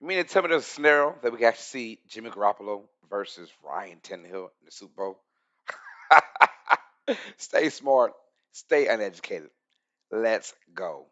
You mean to tell me there's a scenario that we can actually see Jimmy Garoppolo versus Ryan Tannehill in the Super Bowl? Stay smart, stay uneducated. Let's go.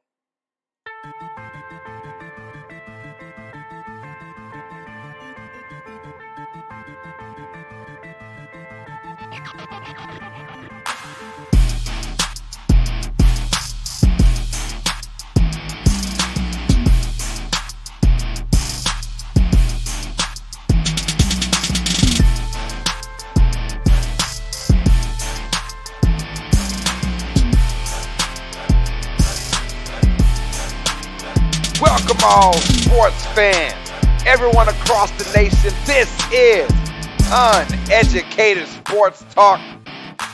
Welcome all sports fans, everyone across the nation. This is Uneducated Sports Talk.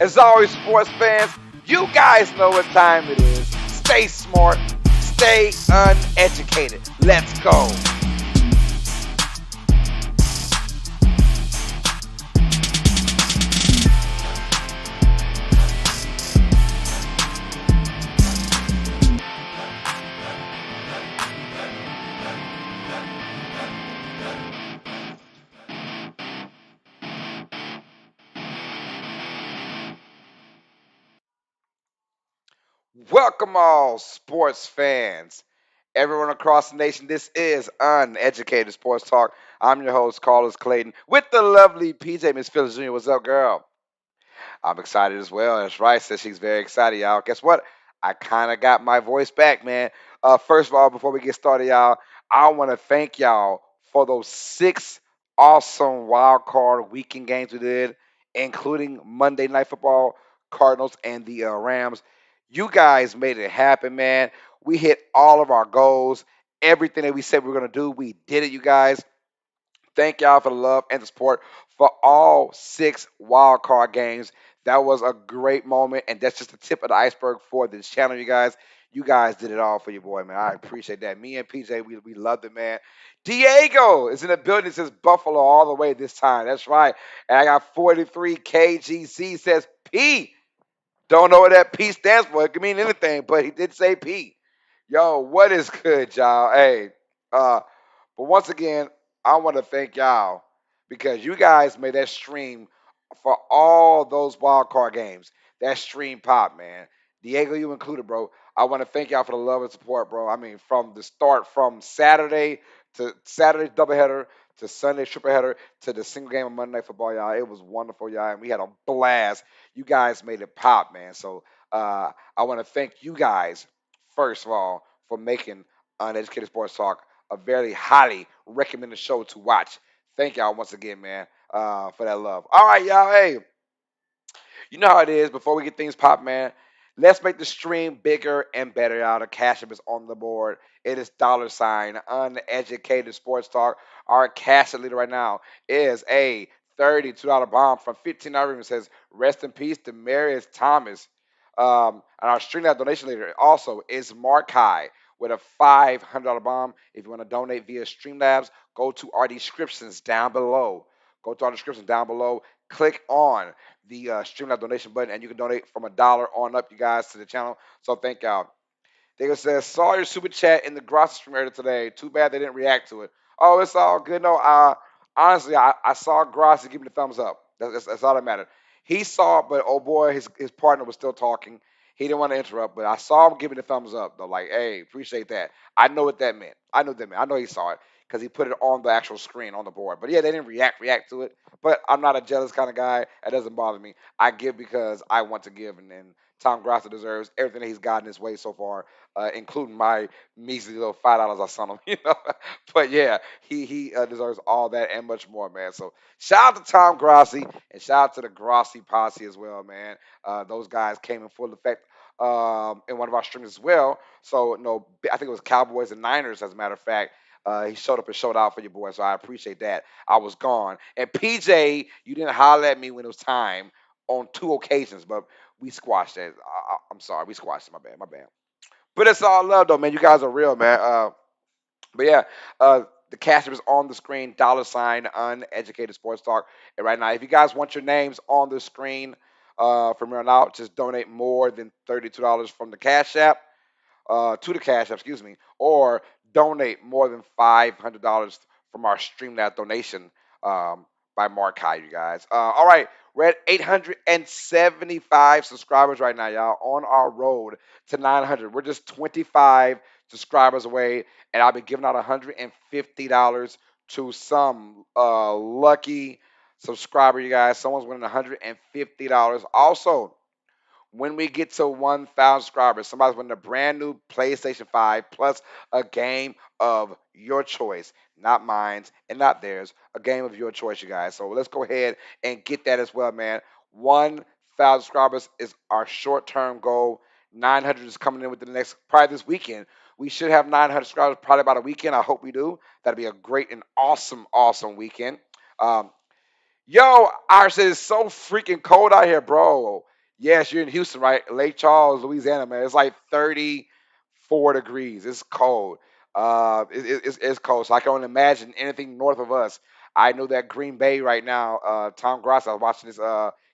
As always, sports fans, you guys know what time it is. Stay smart, stay uneducated. Let's go. Welcome all sports fans, everyone across the nation. This is Uneducated Sports Talk. I'm your host, Carlos Clayton, with the lovely PJ Miss Phyllis Jr. What's up, girl? I'm excited as well. That's right. Says she's very excited, y'all. Guess what? I kind of got my voice back, man. First of all, before we get started, y'all, I want to thank y'all for those six awesome wild card weekend games we did, including Monday Night Football, Cardinals, and the Rams. You guys made it happen, man. We hit all of our goals. Everything that we said we were going to do, we did it, you guys. Thank y'all for the love and the support for all six wild card games. That was a great moment, and that's just the tip of the iceberg for this channel, you guys. You guys did it all for your boy, man. I appreciate that. Me and PJ, we loved it, man. Diego is in the building. Says Buffalo all the way this time. That's right. And I got 43 KGC says P. Don't know what that P stands for. It could mean anything, but he did say P. Yo, what is good, y'all? Hey, uh, but once again, I want to thank y'all because you guys made that stream for all those wild card games. That stream pop, man. Diego, you included, bro. I want to thank y'all for the love and support, bro. I mean, from the start, from Saturday doubleheader to Sunday triple header to the single game of Monday Night Football, y'all. It was wonderful, y'all, and we had a blast. You guys made it pop, man. So I want to thank you guys first of all for making Uneducated Sports Talk a very highly recommended show to watch. Thank y'all once again, man, for that love. All right, y'all. Hey, you know how it is. Before we get things pop, man, let's make the stream bigger and better, y'all. The cash app is on the board. It is $ Uneducated Sports Talk. Our cash app leader right now is a $32 bomb from 15 hours. It says, rest in peace to Marius Thomas. And our stream app donation leader also is Markai with a $500 bomb. If you want to donate via Streamlabs, go to our descriptions down below. Go to our descriptions down below. Click on the Streamlabs donation button, and you can donate from $1 on up, you guys, to the channel. So thank y'all. They says, saw your super chat in the grocery stream earlier today. Too bad they didn't react to it. Oh, it's all good. No, honestly, I saw Grossi give me the thumbs up. That's all that mattered. He saw it, but oh boy, his partner was still talking. He didn't want to interrupt, but I saw him giving the thumbs up. Though, like, hey, appreciate that. I know what that meant. I know what that meant. I know he saw it because he put it on the actual screen on the board. But yeah, they didn't react to it. But I'm not a jealous kind of guy. It doesn't bother me. I give because I want to give, and Tom Grossi deserves everything that he's gotten his way so far, including my measly little $5 I sent him. But yeah, he deserves all that and much more, man. So shout out to Tom Grossi and shout out to the Grossi posse as well, man. Those guys came in full effect in one of our streams as well. So no, I think it was Cowboys and Niners, as a matter of fact. He showed up and showed out for your boy, so I appreciate that. I was gone, and PJ, you didn't holler at me when it was time on two occasions, but we squashed it. I'm sorry, we squashed it. My bad, my bad. But it's all love though, man. You guys are real, man. But yeah, the cash app is on the screen. $Uneducated Sports Talk. And right now, if you guys want your names on the screen from here on out, just donate more than $32 from the cash app to the cash app, excuse me, or donate more than $500 from our Streamlab donation um, by Markai, you guys. All right, we're at 875 subscribers right now, y'all, on our road to 900. We're just 25 subscribers away, and I'll be giving out $150 to some lucky subscriber, you guys. Someone's winning $150. Also, when we get to 1,000 subscribers, somebody's winning a brand new PlayStation 5 plus a game of your choice, not mine and not theirs, a game of your choice, you guys. So let's go ahead and get that as well, man. 1,000 subscribers is our short term goal. 900 is coming in within the next, probably this weekend. We should have 900 subscribers probably about a weekend. I hope we do. That'd be a great and awesome, awesome weekend. Um, Yo, Iris, it's so freaking cold out here, bro. Yes, you're in Houston, right? Lake Charles, Louisiana, man. It's like 34 degrees. It's cold. It's cold. So I can only imagine anything north of us. I know that Green Bay right now, Tom Gross, I was watching this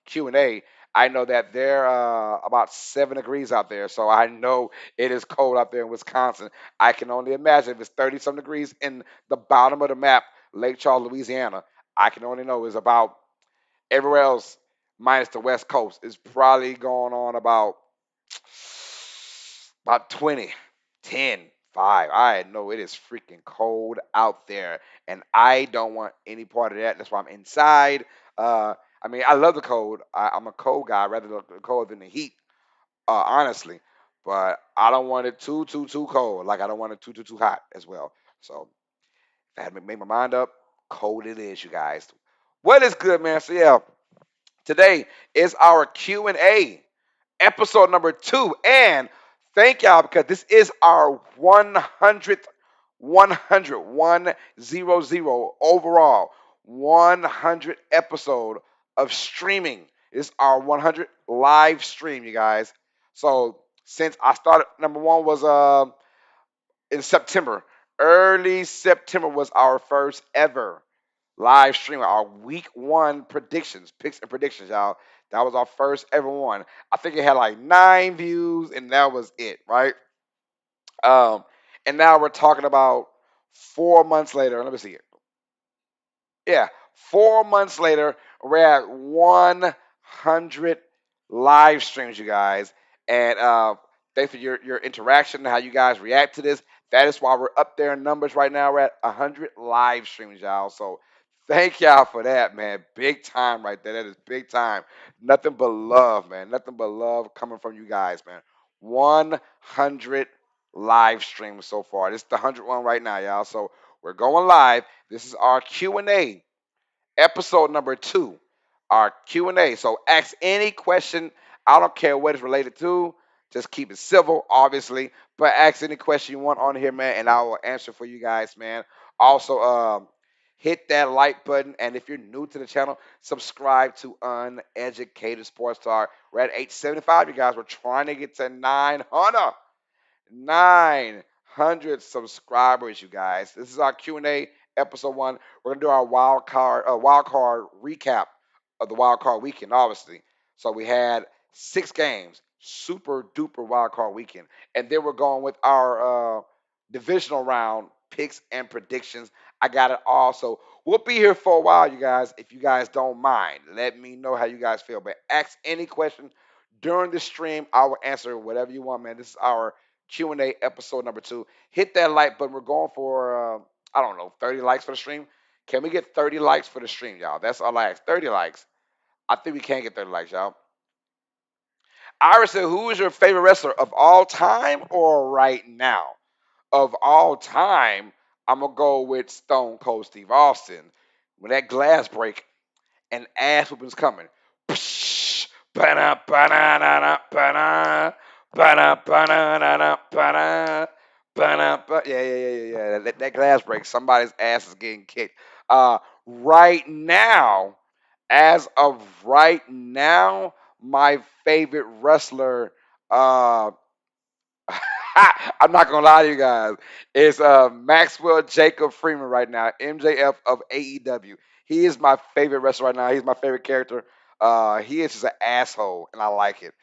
Q&A. I know that they're about 7 degrees out there. So I know it is cold out there in Wisconsin. I can only imagine if it's 30 some degrees in the bottom of the map, Lake Charles, Louisiana. I can only know is about everywhere else minus the West Coast is probably going on about 20, 10, 5. I know it is freaking cold out there, and I don't want any part of that. That's why I'm inside. I mean, I love the cold. I'm a cold guy rather than the cold than the heat, honestly. But I don't want it too cold. Like I don't want it too hot as well. So if I had to make my mind up, cold it is, you guys. What is good, man? So yeah, today is our Q&A, episode number 2. And thank y'all because this is our 100th, 100 overall 100 episode of streaming. It's our 100 live stream, you guys. So since I started, number one was in September. Early September was our first ever live stream, our week one predictions, picks and predictions, y'all. That was our first ever one. I think it had like 9 views, and that was it, right? Um, and now we're talking about 4 months later. Let me see it. Yeah, 4 months later, we're at 100 live streams, you guys. And thanks for your interaction, how you guys react to this. That is why we're up there in numbers right now. We're at 100 live streams, y'all. So thank y'all for that, man. Big time right there. That is big time. Nothing but love, man. Nothing but love coming from you guys, man. 100 live streams so far. This is the 100th one right now, y'all. So we're going live. This is our Q&A, episode number 2. Our Q&A. So ask any question. I don't care what it's related to. Just keep it civil, obviously. But ask any question you want on here, man, and I will answer for you guys, man. Also, hit that like button. And if you're new to the channel, subscribe to Uneducated Sports Talk. We're at 875, you guys. We're trying to get to 900. 900 subscribers, you guys. This is our Q&A, episode 1. We're gonna do our wild card recap of the wild card weekend, obviously. So we had 6 games, super duper wild card weekend, and then we're going with our divisional round picks and predictions. I got it all. So we'll be here for a while, you guys. If you guys don't mind, let me know how you guys feel. But ask any question during the stream. I will answer whatever you want, man. This is our Q&A episode number 2. Hit that like button. We're going for I don't know, 30 likes for the stream. Can we get 30 likes for the stream, y'all? That's all I ask. 30 likes. I think we can get 30 likes, y'all. Iris said, who is your favorite wrestler of all time or right now? Of all time, I'm gonna go with Stone Cold Steve Austin. When that glass break and ass whooping's coming. Psh, ba-da, ba-da-da-da, ba-da, ba-da, ba-da-da-da, ba-da, ba-da, ba- yeah. That glass break, somebody's ass is getting kicked. Right now, as of right now, my favorite wrestler, uh, I'm not gonna lie to you guys. It's Maxwell Jacob Freeman right now, MJF of AEW. He is my favorite wrestler right now. He's my favorite character. He is just an asshole, and I like it.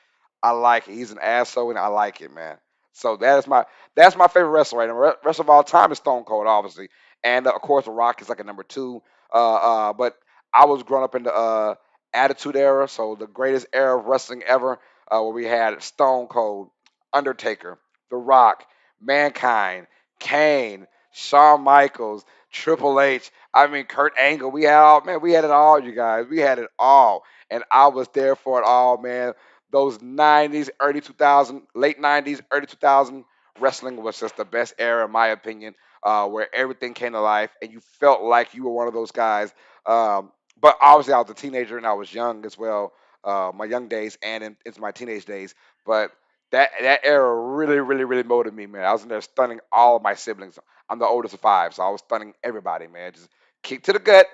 I like it. He's an asshole, and I like it, man. So that's my favorite wrestler right now. Wrestler of all time is Stone Cold, obviously, and of course The Rock is like a number two. But I was growing up in the Attitude Era, so the greatest era of wrestling ever, where we had Stone Cold, Undertaker, The Rock, Mankind, Kane, Shawn Michaels, Triple H. I mean, Kurt Angle. We had it all, you guys. We had it all, and I was there for it all, man. Those '90s, early 2000, late '90s, early 2000 wrestling was just the best era, in my opinion, where everything came to life, and you felt like you were one of those guys. But obviously, I was a teenager and I was young as well, my young days and into my teenage days. But that era really, really, really motivated me, man. I was in there stunning all of my siblings. I'm the oldest of five, so I was stunning everybody, man. Just kick to the gut,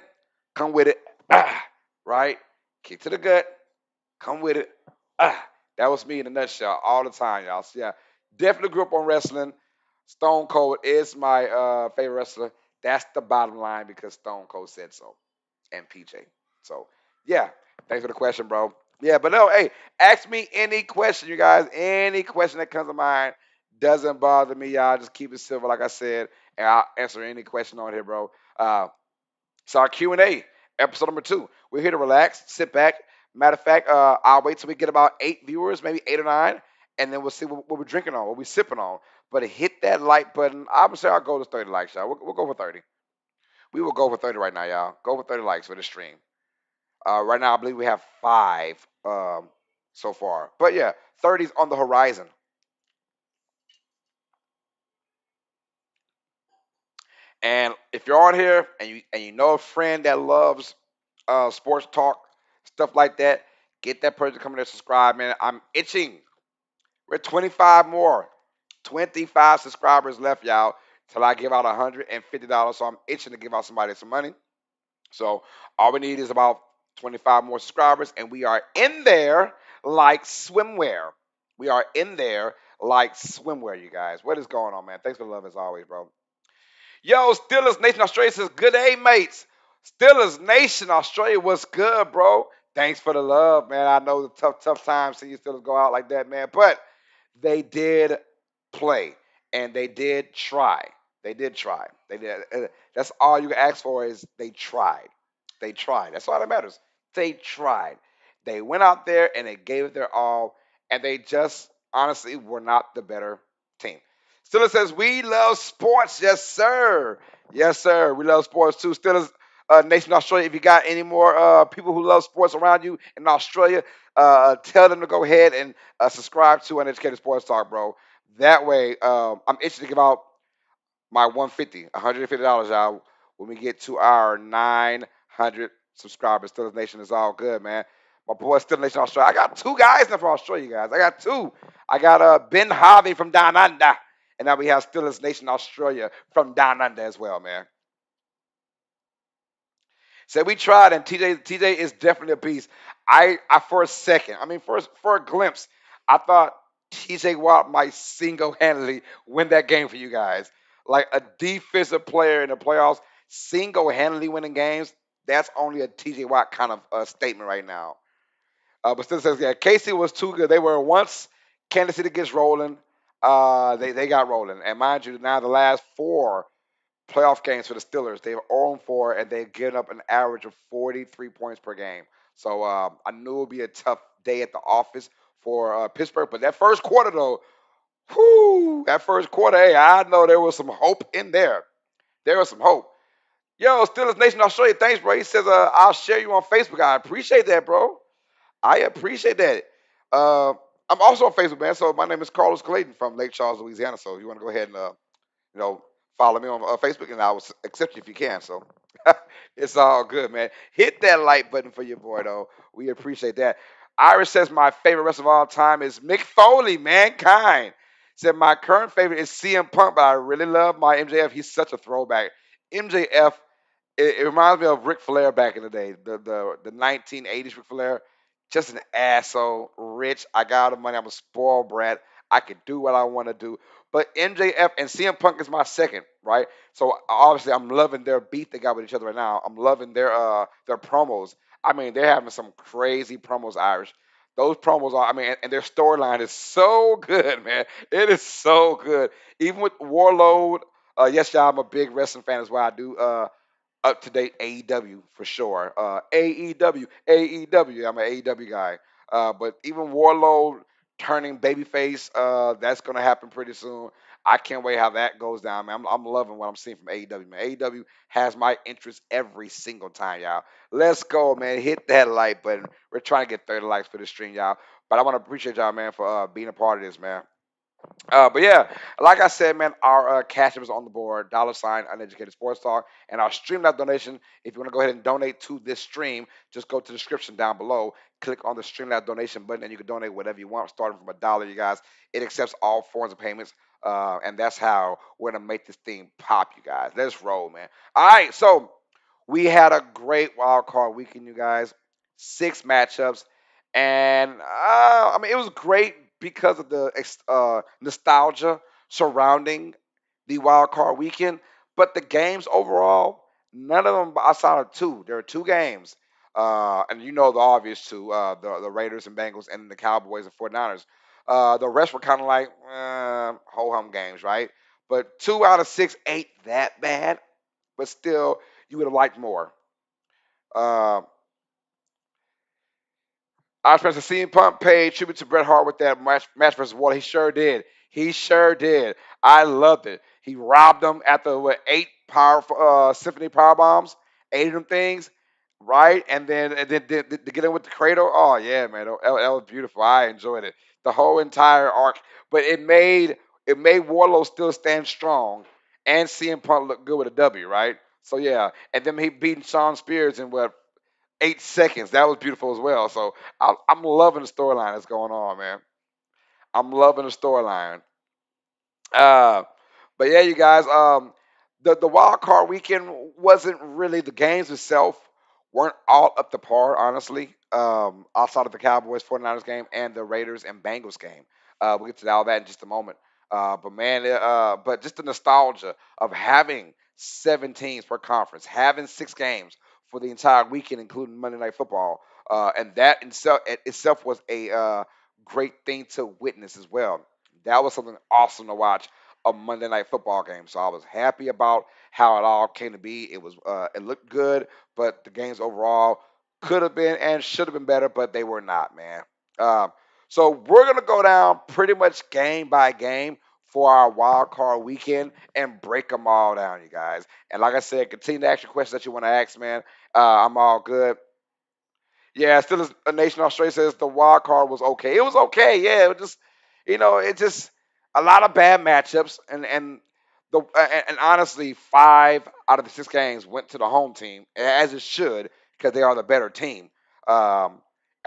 come with it, right? Kick to the gut, come with it. That was me in a nutshell all the time, y'all. So yeah, definitely grew up on wrestling. Stone Cold is my favorite wrestler. That's the bottom line because Stone Cold said so, and PJ. So yeah, thanks for the question, bro. Yeah, but no, hey, ask me any question, you guys. Any question that comes to mind doesn't bother me, y'all. Just keep it civil, like I said, and I'll answer any question on here, bro. It's our Q&A, episode number 2. We're here to relax, sit back. Matter of fact, I'll wait till we get about 8 viewers, maybe 8 or 9, and then we'll see what we're drinking on, what we're sipping on. But hit that like button. I'm gonna say our goal is 30 likes, y'all. We'll go for 30. We will go for 30 right now, y'all. Go for 30 likes for the stream. Right now, I believe we have 5 so far. But yeah, 30's on the horizon. And if you're on here and you know a friend that loves sports talk, stuff like that, get that person to come in there subscribe, man. I'm itching. We're 25 more. 25 subscribers left, y'all, till I give out $150. So I'm itching to give out somebody some money. So all we need is about 25 more subscribers, and we are in there like swimwear. We are in there like swimwear, you guys. What is going on, man? Thanks for the love as always, bro. Yo, Steelers Nation Australia says, good day, mates. Steelers Nation Australia, what's good, bro? Thanks for the love, man. I know the tough times seeing you Steelers go out like that, man. But they did play and they did try. They did try. They did. That's all you can ask for is they tried. They tried. That's all that matters. They tried. They went out there and they gave it their all, and they just honestly were not the better team. Steelers says we love sports, yes sir, yes sir. We love sports too. Steelers Nation Australia. If you got any more people who love sports around you in Australia, tell them to go ahead and subscribe to Uneducated Sports Talk, bro. That way, I'm itching to give out my $150, y'all, when we get to our 900 subscribers. Still Nation is all good, man. My boy Still Nation Australia. I got 2 guys now from Australia, guys. I got 2. I got Ben Harvey from Down Under, and now we have Steelers Nation Australia from Down Under as well, man. So we tried, and TJ is definitely a beast. I for a second, I mean, for a glimpse, I thought TJ Watt might single handedly win that game for you guys. Like a defensive player in the playoffs, single handedly winning games. That's only a TJ Watt kind of statement right now. But still says, yeah, Casey was too good. They were once Kansas City gets rolling. They got rolling, and mind you, now the last 4 playoff games for the Steelers. They were 0-4, and they've given up an average of 43 points per game. So I knew it would be a tough day at the office for Pittsburgh. But that first quarter, though, whoo, that first quarter, hey, I know there was some hope in there. There was some hope. Yo, Steelers Nation Australia, thanks, bro. He says, I'll share you on Facebook. I appreciate that, bro. I appreciate that. Uh, I'm also on Facebook, man. So my name is Carlos Clayton from Lake Charles, Louisiana. So you want to go ahead and you know, follow me on Facebook, and I will accept you if you can. So it's all good, man. Hit that like button for your boy, though. We appreciate that. Irish says my favorite wrestler of all time is Mick Foley, Mankind. Said my current favorite is CM Punk, but I really love my MJF. He's such a throwback. MJF, it reminds me of Ric Flair back in the day, the 1980s Ric Flair. Just an asshole, rich. I got all the money. I'm a spoiled brat. I can do what I want to do. But MJF and CM Punk is my second, right? So obviously I'm loving their beat they got with each other right now. I'm loving their promos. I mean, they're having some crazy promos, Irish. Those promos are, I mean, and their storyline is so good, man. It is so good. Even with Warlord, yes, y'all, I'm a big wrestling fan as well. I do up to date AEW for sure. AEW, AEW. I'm an AEW guy. But even Warlord turning babyface, that's gonna happen pretty soon. I can't wait how that goes down, man. I'm loving what I'm seeing from AEW, man. AEW has my interest every single time, y'all. Let's go, man. Hit that like button. We're trying to get 30 likes for this stream, y'all. But I want to appreciate y'all, man, for being a part of this, man. But yeah, like I said, man, our cash app is on the board. $ Uneducated Sports Talk, and our Streamlab donation. If you want to go ahead and donate to this stream, just go to the description down below. Click on the Streamlab donation button, and you can donate whatever you want, starting from $1. You guys, it accepts all forms of payments, and that's how we're gonna make this thing pop. You guys, let's roll, man. All right, so we had a great wild card weekend, you guys. 6 matchups, and I mean it was great because of the nostalgia surrounding the wild card weekend. But the games overall, none of them outside of two. There are two games, and you know the obvious two: the Raiders and Bengals, and the Cowboys and 49ers. The rest were kind of like ho hum games, right? But 2 out of 6 ain't that bad, but still, you would have liked more. Uh, I was supposed to see him pump paid tribute to Bret Hart with that match versus Waller. He sure did. He sure did. I loved it. He robbed them after what 8 power symphony power bombs, 8 of them things, right? And then to get in with the cradle. Oh yeah, man, that was beautiful. I enjoyed it. The whole entire arc, but it made Warlow still stand strong and CM Punk look good with a W, right? So yeah, and then he beating Sean Spears in what 8 seconds. That was beautiful as well. So I'm loving the storyline that's going on, man. I'm loving the storyline. Uh, but yeah, you guys, the wild card weekend wasn't really the games itself weren't all up to par, honestly. Outside of the Cowboys 49ers game and the Raiders and Bengals game. We'll get to all that in just a moment. But man, but just the nostalgia of having 7 teams per conference, having 6 games for the entire weekend, including Monday Night Football, and that itself was a great thing to witness as well. That was something awesome to watch a Monday Night Football game. So I was happy about how it all came to be. It looked good, but the games overall could have been and should have been better, but they were not, man. Um, so we're gonna go down pretty much game by game for our wild card weekend and break them all down, you guys. And like I said, continue to ask your questions that you want to ask, man. I'm all good. Yeah, still as a nation Australia says the wild card was okay. It was okay. Yeah, it was just it just a lot of bad matchups and and honestly 5 out of the 6 games went to the home team as it should because they are the better team. Um,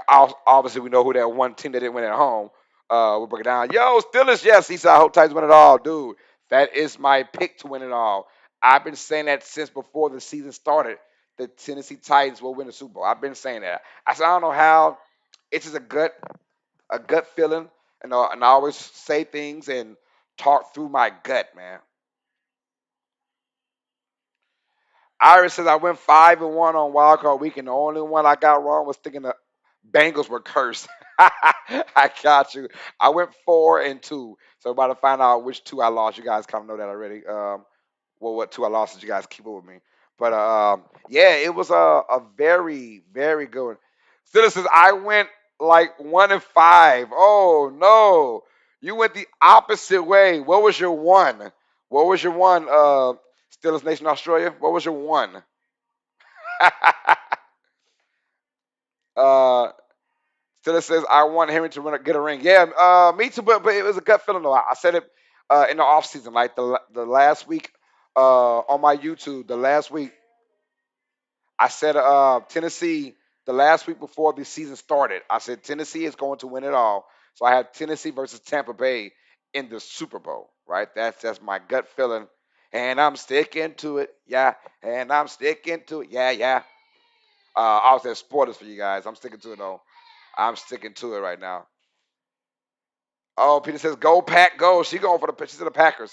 Obviously we know who that one team that didn't win at home. We'll break it down. Yo, Steelers, yes, he said I hope Titans win it all, dude. That is my pick to win it all. I've been saying that since before the season started the Tennessee Titans will win the Super Bowl. I've been saying that. I said I don't know how. It's just a gut feeling, and I always say things and talk through my gut, man. Iris says I went 5-1 on Wild Card Weekend. The only one I got wrong was thinking the Bengals were cursed. I got you. I went 4-2. So about to find out which 2 I lost. You guys kind of know that already. Well, what 2 I lost did you guys keep up with me? But yeah, it was a very, very good one. Citizens, I went like 1-5. Oh no. You went the opposite way. What was your one? What was your one? Steelers Nation Australia. What was your one? uh Steelers says I want Henry to get a ring. Yeah, me too. But it was a gut feeling though. I said it in the off season, like the last week on my YouTube. The last week I said Tennessee. The last week before the season started, I said Tennessee is going to win it all. So I had Tennessee versus Tampa Bay in the Super Bowl. Right. That's my gut feeling, and I'm sticking to it. Yeah, and I'm sticking to it. Yeah, yeah. I was at spoilers for you guys. I'm sticking to it though. I'm sticking to it right now. Oh, Peter says, "Go Pack, go." She going for she's in the Packers.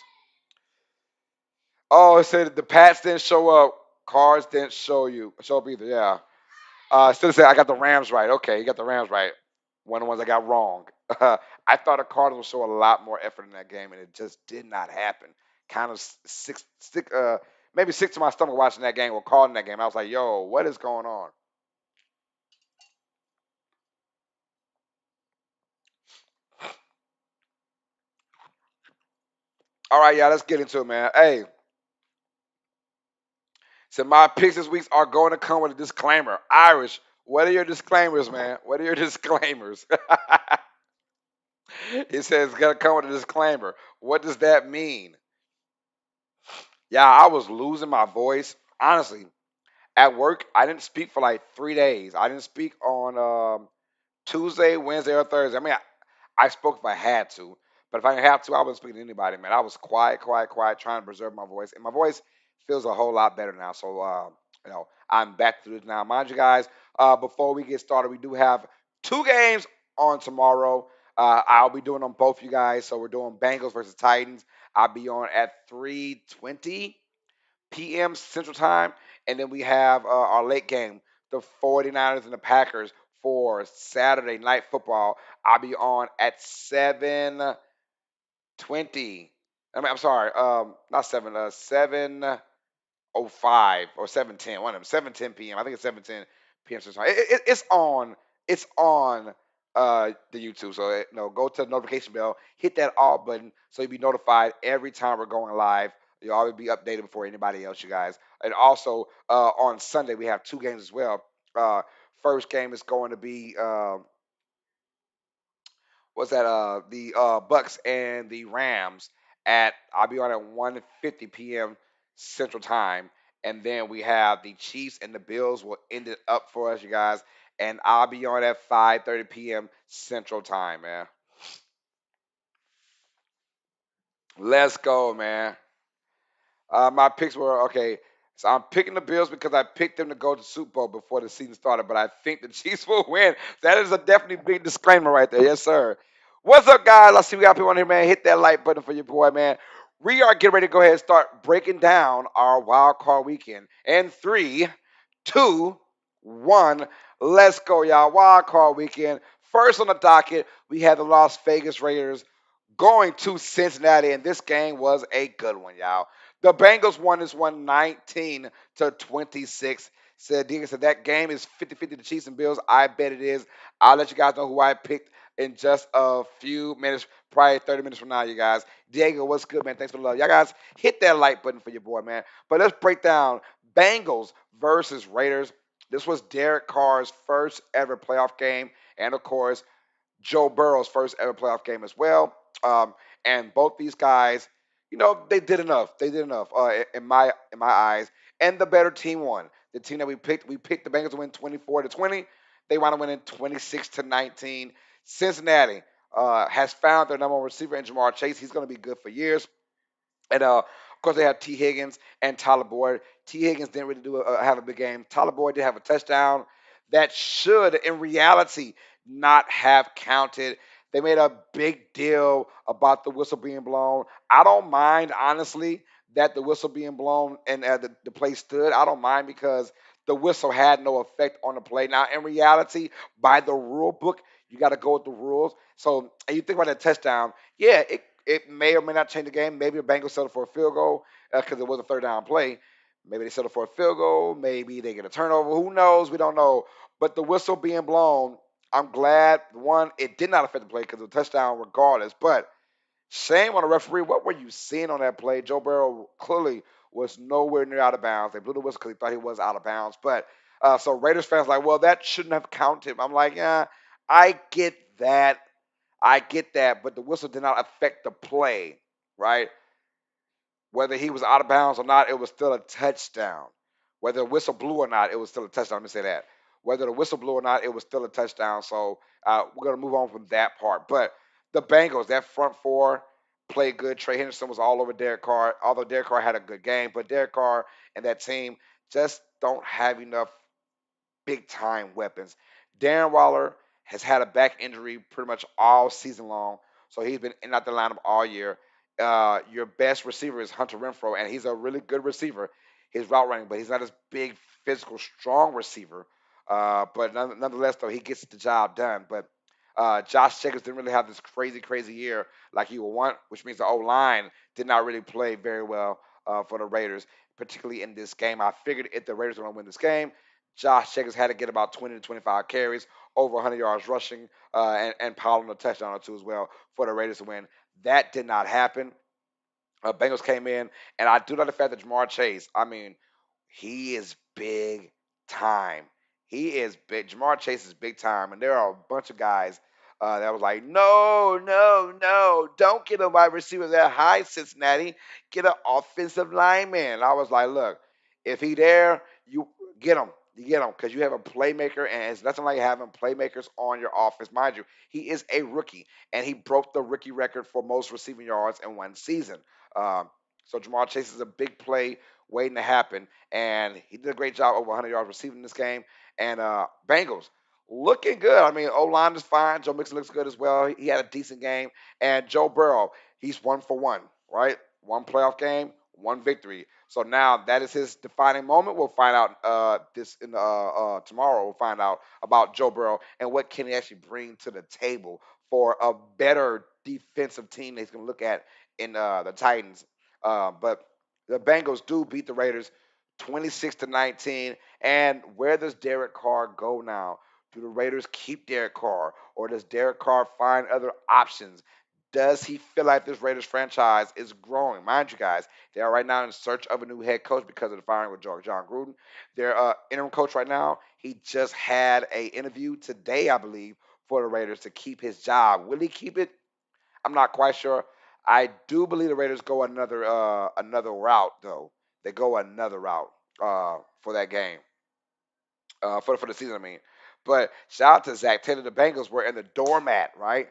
Oh, it said the Pats didn't show up. Cards didn't show up either. Yeah. Still say I got the Rams right. Okay, you got the Rams right. one of the ones I got wrong. I thought the Cardinals would show a lot more effort in that game, and it just did not happen. Kind of maybe sick to my stomach watching that game or calling that game. I was like, "Yo, what is going on?" All right, yeah, let's get into it, man. Hey, so my picks this week are going to come with a disclaimer. Irish, what are your disclaimers, man? What are your disclaimers? He says it's gonna come with a disclaimer. What does that mean? Yeah, I was losing my voice. Honestly, at work, I didn't speak for like 3 days. I didn't speak on Tuesday, Wednesday, or Thursday. I mean, I spoke if I had to, but if I didn't have to, I wasn't speaking to anybody, man. I was quiet, quiet, quiet, trying to preserve my voice, and my voice feels a whole lot better now. So, I'm back to this now. Mind you, guys, before we get started, we do have two games on tomorrow. I'll be doing them both, you guys. So we're doing Bengals versus Titans. I'll be on at 3:20 p.m. Central Time. And then we have our late game, the 49ers and the Packers for Saturday night football. I'll be on at 7:20. I'm sorry, not 7:05 or 7:10. One of them, 7:10 p.m. I think it's 7:10 p.m. Central Time. It's on. It's on the YouTube. So go to the notification bell, hit that all button, so you'll be notified every time we're going live. You'll always be updated before anybody else, you guys. And also on Sunday we have two games as well. First game is going to be what's that? The Bucks and the Rams at I'll be on at 1:50 p.m. Central Time, and then we have the Chiefs and the Bills will end it up for us, you guys. And I'll be on at 5:30 p.m. Central Time, man. Let's go, man. My picks were okay. So I'm picking the Bills because I picked them to go to Super Bowl before the season started, but I think the Chiefs will win. That is a definitely big disclaimer right there. Yes, sir. What's up, guys? I see we got people on here, man. Hit that like button for your boy, man. We are getting ready to go ahead and start breaking down our wild card weekend. And three, two, one. Let's go, y'all. Wild card weekend. First on the docket, we had the Las Vegas Raiders going to Cincinnati, and this game was a good one, y'all. The Bengals won this one 19-26. Said Diego said that game is 50-50 the Chiefs and Bills. I bet it is. I'll let you guys know who I picked in just a few minutes, probably 30 minutes from now, you guys. Diego, what's good, man? Thanks for the love. Y'all guys, hit that like button for your boy, man. But let's break down Bengals versus Raiders. This was Derek Carr's first ever playoff game, and of course, Joe Burrow's first ever playoff game as well. Um, and both these guys, they did enough. They did enough in my eyes. And the better team won. The team that we picked the Bengals to win 24-20. They wound up winning 26-19. Cincinnati has found their number one receiver in Jamar Chase. He's going to be good for years. And of course, they have T. Higgins and Tyler Boyd. T. Higgins didn't really have a big game. Tyler Boyd did have a touchdown that should, in reality, not have counted. They made a big deal about the whistle being blown. I don't mind, honestly, that the whistle being blown and the play stood. I don't mind because the whistle had no effect on the play. Now, in reality, by the rule book, you got to go with the rules. So, and you think about that touchdown, yeah, it may or may not change the game. Maybe the Bengals settle for a field goal because it was a third down play. Maybe they settle for a field goal. Maybe they get a turnover. Who knows? We don't know. But the whistle being blown, I'm glad, one, it did not affect the play because of the touchdown regardless. But shame on the referee. What were you seeing on that play? Joe Burrow clearly was nowhere near out of bounds. They blew the whistle because he thought he was out of bounds. But so Raiders fans like, well, that shouldn't have counted. I'm like, yeah, I get that. I get that, but the whistle did not affect the play, right? Whether he was out of bounds or not, it was still a touchdown. Whether the whistle blew or not, it was still a touchdown. Let me say that. Whether the whistle blew or not, it was still a touchdown. So we're going to move on from that part. But the Bengals, that front four played good. Trey Henderson was all over Derek Carr, although Derek Carr had a good game. But Derek Carr and that team just don't have enough big time weapons. Darren Waller has had a back injury pretty much all season long, so he's been in and out the lineup all year. Your best receiver is Hunter Renfro, and he's a really good receiver. His route running, but he's not as big, physical, strong receiver. But nonetheless, though, he gets the job done. But Josh Jacobs didn't really have this crazy, crazy year like you would want, which means the O line did not really play very well for the Raiders, particularly in this game. I figured if the Raiders were going to win this game, Josh Jacobs had to get about 20 to 25 carries, over 100 yards rushing, and piling a touchdown or two as well for the Raiders to win. That did not happen. Bengals came in, and I do like the fact that Jamar Chase. I mean, he is big time. He is big. Jamar Chase is big time, and there are a bunch of guys that was like, no, no, no, don't get a wide receiver that high, Cincinnati. Get an offensive lineman. And I was like, look, if he there, you get him. You get him because you have a playmaker, and it's nothing like having playmakers on your offense. Mind you, he is a rookie, and he broke the rookie record for most receiving yards in one season. Um, so Jamar Chase is a big play waiting to happen, and he did a great job, over 100 yards receiving this game. And Bengals looking good. I mean, O line is fine. Joe Mixon looks good as well. He had a decent game, and Joe Burrow, he's 1 for 1, right? One playoff game, one victory. So now that is his defining moment. We'll find out this in tomorrow. We'll find out about Joe Burrow and what can he actually bring to the table for a better defensive team that he's going to look at in the Titans. But the Bengals do beat the Raiders 26-19. And where does Derek Carr go now? Do the Raiders keep Derek Carr, or does Derek Carr find other options? Does he feel like this Raiders franchise is growing? Mind you, guys, they are right now in search of a new head coach because of the firing with John Gruden. Their interim coach right now, he just had a interview today, I believe, for the Raiders to keep his job. Will he keep it? I'm not quite sure. I do believe the Raiders go another route though. They go another route for that game for the season. I mean, but shout out to Zach Taylor. The Bengals were in the doormat, right?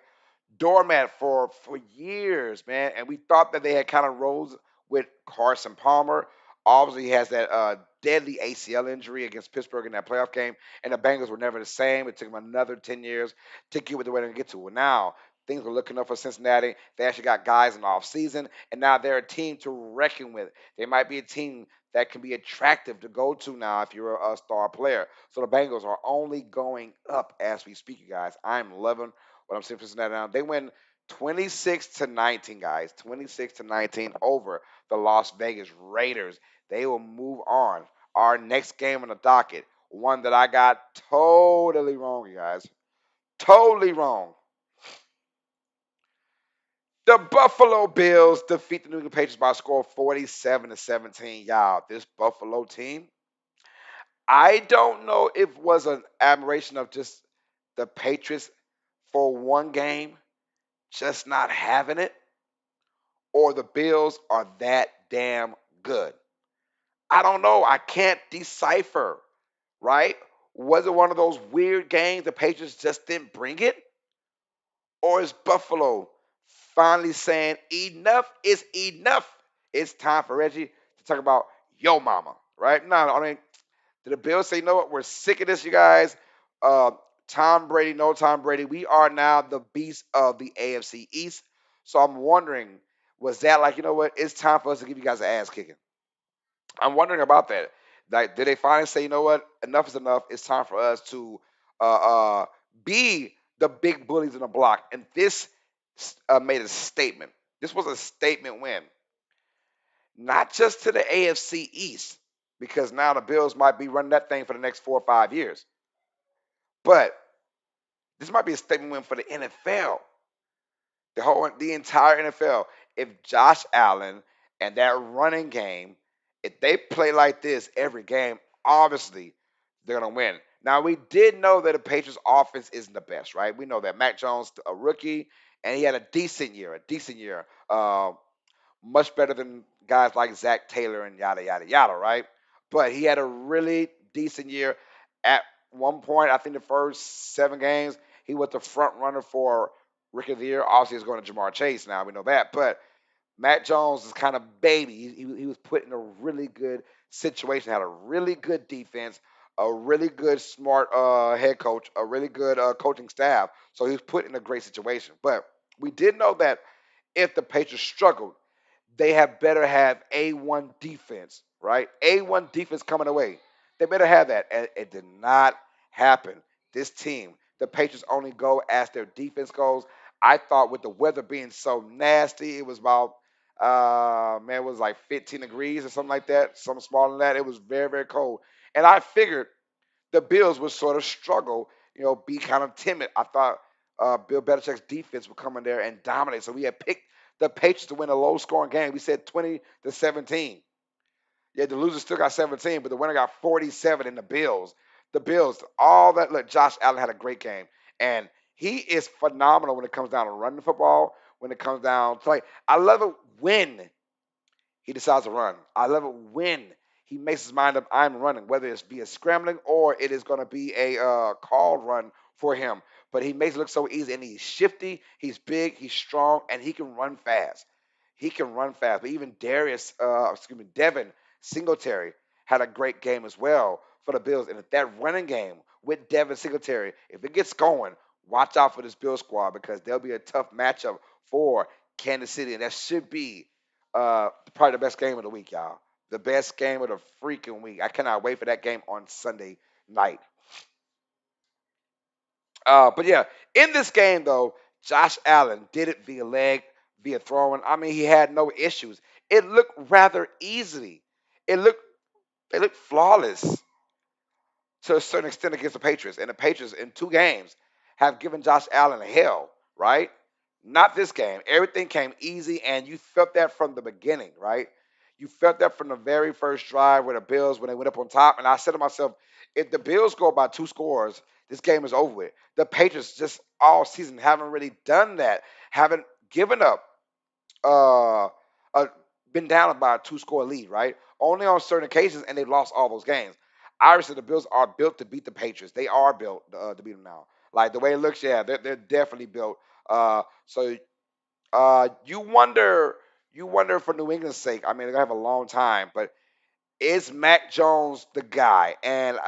Doormat for years, man. And we thought that they had kind of rose with Carson Palmer. Obviously, he has that deadly ACL injury against Pittsburgh in that playoff game, and the Bengals were never the same. It took them another 10 years to get what they were to get to. Well, now things were looking up for Cincinnati. They actually got guys in the offseason, and now they're a team to reckon with. They might be a team that can be attractive to go to now if you're a star player. So the Bengals are only going up as we speak, you guys. I'm loving what I'm seeing for Cincinnati now. They win 26-19, guys. 26-19 over the Las Vegas Raiders. They will move on. Our next game on the docket, one that I got totally wrong, you guys. Totally wrong. The Buffalo Bills defeat the New England Patriots by a score of 47-17. Y'all, this Buffalo team, I don't know if it was an admiration of just the Patriots for one game just not having it, or the Bills are that damn good. I don't know. I can't decipher, right? Was it one of those weird games the Patriots just didn't bring it? Or is Buffalo finally saying enough is enough? It's time for Reggie to talk about yo mama, right? No, I mean, did the Bills say, you know what, we're sick of this, you guys? Uh, Tom Brady, no Tom Brady. We are now the beast of the AFC East. So I'm wondering, was that like, you know what, it's time for us to give you guys an ass kicking? I'm wondering about that. Like, did they finally say, you know what, enough is enough? It's time for us to uh, uh, be the big bullies in the block. And this made a statement. This was a statement win, not just to the AFC East, because now the Bills might be running that thing for the next 4 or 5 years, but this might be a statement win for the NFL, the entire NFL. If Josh Allen and that running game, if they play like this every game, obviously they're gonna win. Now we did know that the Patriots offense isn't the best, right? We know that Mac Jones, a rookie, and he had a decent year, much better than guys like Zach Taylor and yada yada yada, right? But he had a really decent year. At one point, I think the first 7 games, he was the front runner for Rookie of the Year. Obviously, it's going to Jamar Chase now. We know that. But Matt Jones is kind of baby. He was put in a really good situation, had a really good defense, a really good, smart head coach, a really good coaching staff. So he was put in a great situation. But we did know that if the Patriots struggled, they have better have A1 defense, right? A1 defense coming away. They better have that. And it did not happen. This team The Patriots only go as their defense goes. I thought with the weather being so nasty, it was about man, it was like 15 degrees or something like that, something smaller than that. It was very, very cold. And I figured the Bills would sort of struggle, be kind of timid. I thought Bill Belichick's defense would come in there and dominate. So we had picked the Patriots to win a low scoring game. We said 20-17. Yeah, the loser still got 17, but the winner got 47 in the Bills. The Bills, all that. Look, Josh Allen had a great game, and he is phenomenal when it comes down to running the football. When it comes down to I love it when he decides to run. I love it when he makes his mind up. I'm running, whether it's be a scrambling or it is going to be a called run for him. But he makes it look so easy, and he's shifty. He's big. He's strong, and he can run fast. He can run fast. But even Devin Singletary had a great game as well for the Bills. And if that running game with Devin Singletary, if it gets going, watch out for this Bill squad because there'll be a tough matchup for Kansas City, and that should be probably the best game of the week, y'all. The best game of the freaking week. I cannot wait for that game on Sunday night. But yeah, in this game though, Josh Allen did it via leg, via throwing. I mean, he had no issues. It looked rather easily. It looked they looked flawless to a certain extent against the Patriots. And the Patriots in 2 games have given Josh Allen hell, right? Not this game. Everything came easy, and you felt that from the beginning, right? You felt that from the very first drive with the Bills when they went up on top. And I said to myself, if the Bills go by 2 scores, this game is over with. The Patriots just all season haven't really done that, haven't given up uh, uh been down by a 2 score lead, right? Only on certain occasions, and they've lost all those games. Obviously, the Bills are built to beat the Patriots. They are built to beat them now. Like the way it looks, yeah, they're definitely built. So you wonder for New England's sake. I mean, they're gonna have a long time, but is Mac Jones the guy? And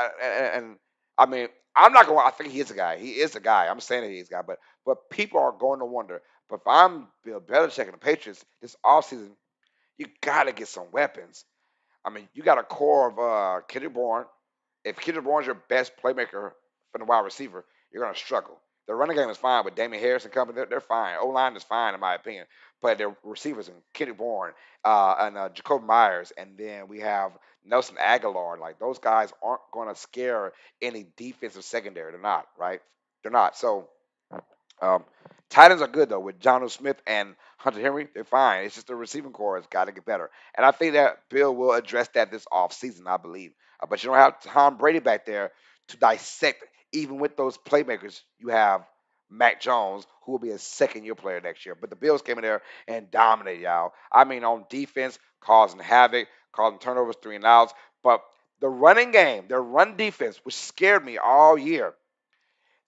I mean, I'm not going. I think he is a guy. He is a guy. I'm saying that he's a guy, but people are going to wonder. But if I'm Bill Belichick and the Patriots this offseason, you got to get some weapons. I mean, you got a core of Kendrick Bourne. If Kendrick Bourne's your best playmaker from the wide receiver, you're going to struggle. The running game is fine with Damian Harris and company. They're fine. O line is fine in my opinion, but their receivers and Kendrick Bourne and Jacob Myers, and then we have Nelson Aguilar. Like those guys aren't going to scare any defensive secondary. They're not right. They're not. So um, tight ends are good though with John Smith and Hunter Henry. They're fine. It's just the receiving core has got to get better, and I think that Bill will address that this offseason, I believe. But you don't have Tom Brady back there to dissect. Even with those playmakers, you have Mac Jones, who will be a second-year player next year. But the Bills came in there and dominated y'all. I mean, on defense, causing havoc, causing turnovers, 3 and outs. But the running game, their run defense, which scared me all year,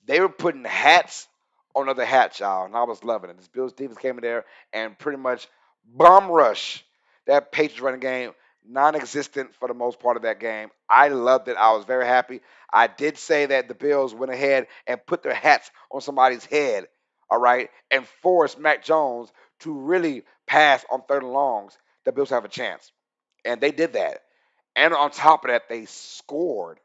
they were putting hats on other hats, y'all, and I was loving it. This Bills defense came in there and pretty much bomb rush that Patriots running game, non-existent for the most part of that game. I loved it. I was very happy. I did say that the Bills went ahead and put their hats on somebody's head, all right, and forced Mac Jones to really pass on third and longs. The Bills have a chance, and they did that. And on top of that, they scored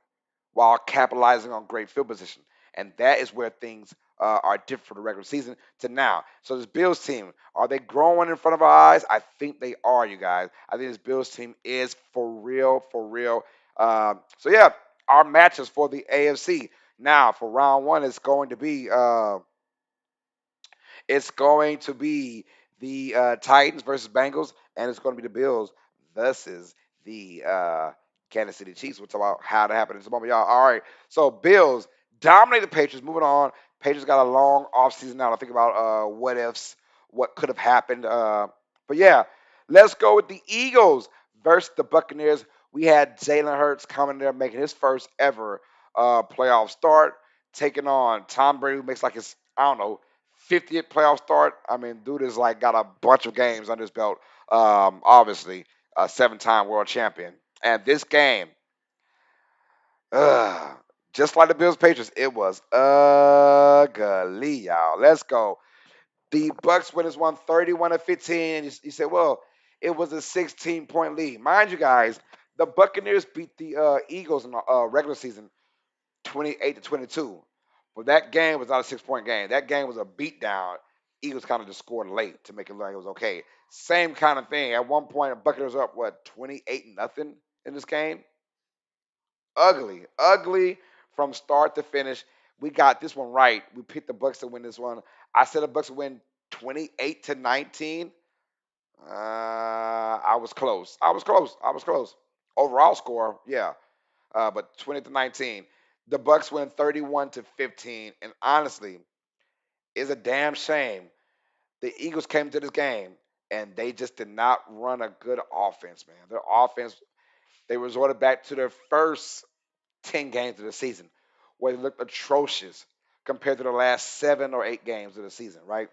while capitalizing on great field position. And that is where things are different from the regular season to now. So this Bills team, are they growing in front of our eyes? I think they are, you guys. I think this Bills team is for real, for real. So yeah, our matches for the AFC. Now for round one, it's going to be the Titans versus Bengals, and it's going to be the Bills versus the Kansas City Chiefs. We'll talk about how that happened in just a moment, y'all. All right, so Bills dominate the Patriots. Moving on, Patriots got a long offseason now to think about what ifs, what could have happened. But yeah, let's go with the Eagles versus the Buccaneers. We had Jalen Hurts coming there making his first ever playoff start, taking on Tom Brady, who makes like his, I don't know, 50th playoff start. I mean, dude is like got a bunch of games under his belt. Obviously, a 7-time world champion. And this game, uh, just like the Bills Patriots, it was ugly, y'all. Let's go. The Bucks winners won 31-15. And you said, well, it was a 16-point lead. Mind you, guys, the Buccaneers beat the Eagles in the regular season 28-22. But that game was not a 6 point game. That game was a beatdown. Eagles kind of just scored late to make it look like it was okay. Same kind of thing. At one point, Buccaneers were up, what, 28-0 in this game? Ugly. Ugly from start to finish. We got this one right. We picked the Bucks to win this one. I said the Bucks would win 28-19. I was close. I was close. I was close. Overall score, yeah. But 20-19. The Bucks win 31-15. And honestly, it's a damn shame. The Eagles came to this game and they just did not run a good offense, man. Their offense, they resorted back to their first 10 games of the season where they looked atrocious compared to the last 7 or 8 games of the season, right?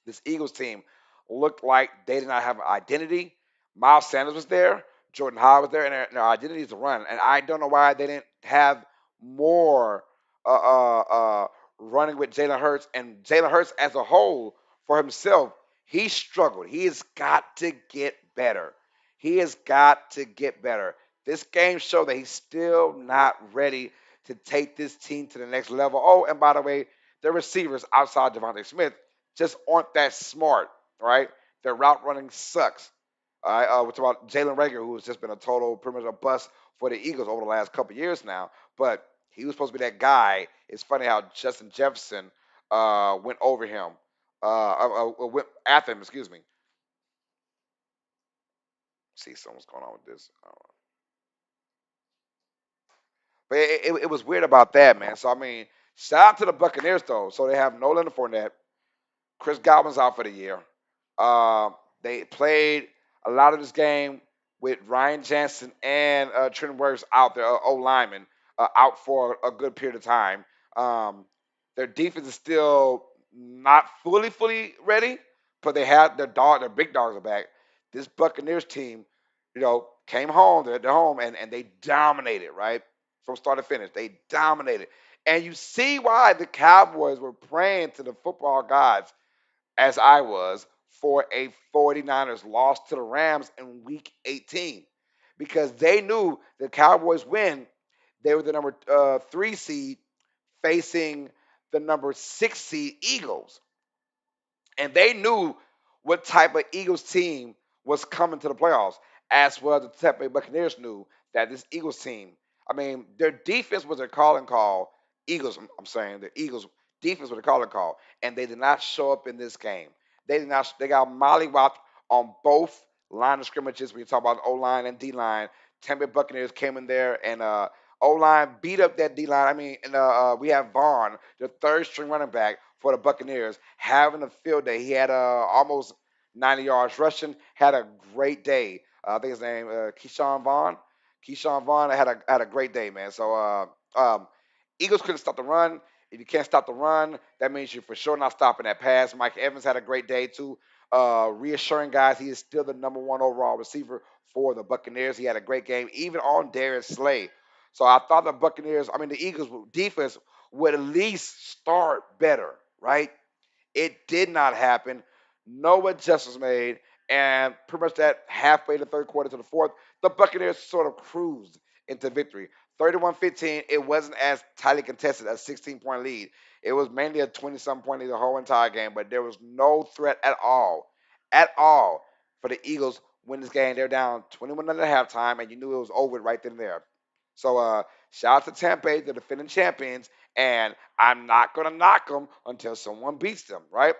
This Eagles team looked like they did not have an identity. Miles Sanders was there, Jordan Howard was there, and their identity is to run. And I don't know why they didn't have more uh, uh, uh, running with Jalen Hurts. And Jalen Hurts as a whole, for himself, he struggled. He has got to get better. He has got to get better. This game showed that he's still not ready to take this team to the next level. Oh, and by the way, the receivers outside Devontae Smith just aren't that smart, right? Their route running sucks. All right, we're talking about Jalen Rager, who has just been a total, pretty much a bust for the Eagles over the last couple of years now. But he was supposed to be that guy. It's funny how Justin Jefferson went over him, went after him. Excuse me. See, something's going on with this. But it was weird about that, man. So I mean, shout out to the Buccaneers though. So they have no Leonard Fournette. Chris Godwin's out for the year. Uh, they played a lot of this game with Ryan Jansen and Trent Wirfs out there, O lineman, out for a good period of time. Um, their defense is still not fully ready, but they have their big dogs are back. This Buccaneers team, came home. They're home and they dominated, right? From start to finish. They dominated. And you see why the Cowboys were praying to the football gods as I was for a 49ers loss to the Rams in week 18 because they knew the Cowboys win. They were the number 3 seed facing the number 6 seed Eagles. And they knew what type of Eagles team was coming to the playoffs, as well the Tampa Bay Buccaneers knew that this Eagles team, I mean, their defense was their calling call. Eagles, I'm saying the Eagles defense was their calling call, and they did not show up in this game. They did not. They got mollywopped on both line of scrimmages. When you talk about O line and D line, Tampa Bay Buccaneers came in there and O line beat up that D line. I mean, and we have Vaughn, the third string running back for the Buccaneers, having a field day. He had almost 90 yards rushing. Had a great day. I think his name Keyshawn Vaughn. Keyshawn Vaughn had a great day, man. So Eagles couldn't stop the run. If you can't stop the run, that means you're for sure not stopping that pass. Mike Evans had a great day too. Reassuring guys, he is still the number one overall receiver for the Buccaneers. He had a great game, even on Darius Slay. So I thought the Buccaneers, I mean the Eagles defense would at least start better, right? It did not happen. No adjustments made. And pretty much that halfway the third quarter to the fourth, the Buccaneers sort of cruised into victory. 31-15, it wasn't as tightly contested as a 16-point lead. It was mainly a 20-something point lead the whole entire game, but there was no threat at all for the Eagles win this game. They're down 21 at halftime, and you knew it was over right then and there. So shout out to Tampa Bay, the defending champions, and I'm not gonna knock them until someone beats them, right?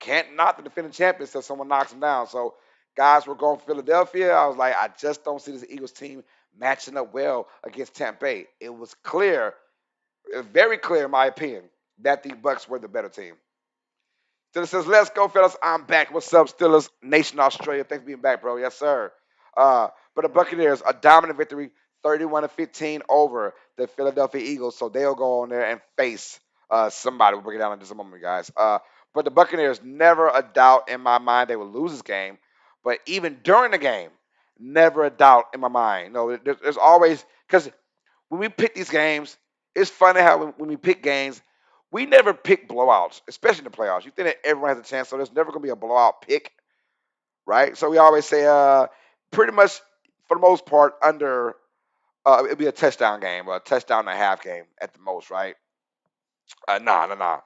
Can't knock the defending champions until someone knocks them down. So guys, we're going for Philadelphia. I was like, I just don't see this Eagles team matching up well against Tampa Bay. It was clear, very clear in my opinion, that the Bucks were the better team. Steelers says, let's go, fellas. I'm back. What's up, Steelers Nation Australia? Thanks for being back, bro. Yes, sir. But the Buccaneers, a dominant victory, 31-15 over the Philadelphia Eagles. So they'll go on there and face somebody. We'll break it down in just a moment, guys. But the Buccaneers, never a doubt in my mind they will lose this game. But even during the game, never a doubt in my mind. No, there's always, because when we pick these games, it's funny how when we pick games, we never pick blowouts, especially in the playoffs. You think that everyone has a chance, so there's never going to be a blowout pick, right? So we always say, pretty much for the most part, under it'll be a touchdown game or a touchdown and a half game at the most, right? Nah, nah, nah.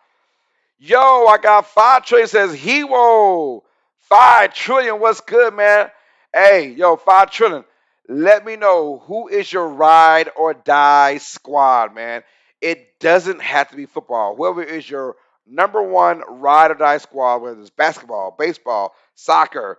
Yo, I got 5 trillion says Hero. 5 trillion, what's good, man? Hey, yo, 5 trillion. Let me know who is your ride or die squad, man. It doesn't have to be football. Whoever is your number one ride or die squad, whether it's basketball, baseball, soccer,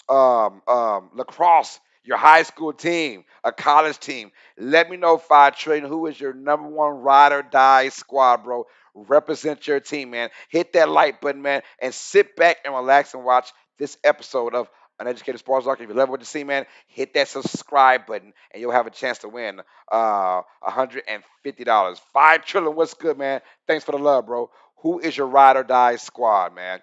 lacrosse, your high school team, a college team. Let me know, 5 trillion, who is your number one ride or die squad, bro. Represent your team, man. Hit that like button, man, and sit back and relax and watch this episode of Uneducated Sports Talk. If you love what you see, man, hit that subscribe button, and you'll have a chance to win $150. 5 trillion, what's good, man? Thanks for the love, bro. Who is your ride or die squad, man?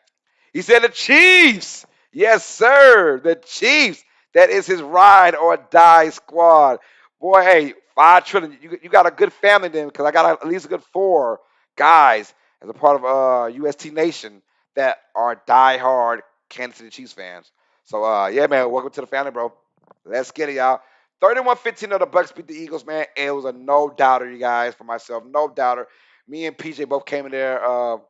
He said the Chiefs. Yes, sir. The Chiefs. That is his ride or die squad. Boy, hey, 5 trillion. You got a good family then, because I got at least a good 4 guys as a part of UST Nation that are diehard Kansas City Chiefs fans. So yeah, man, welcome to the family, bro. Let's get it, y'all. 31-15 of the Bucks beat the Eagles, man. It was a no doubter, you guys, for myself. No doubter. Me and PJ both came in there. Oh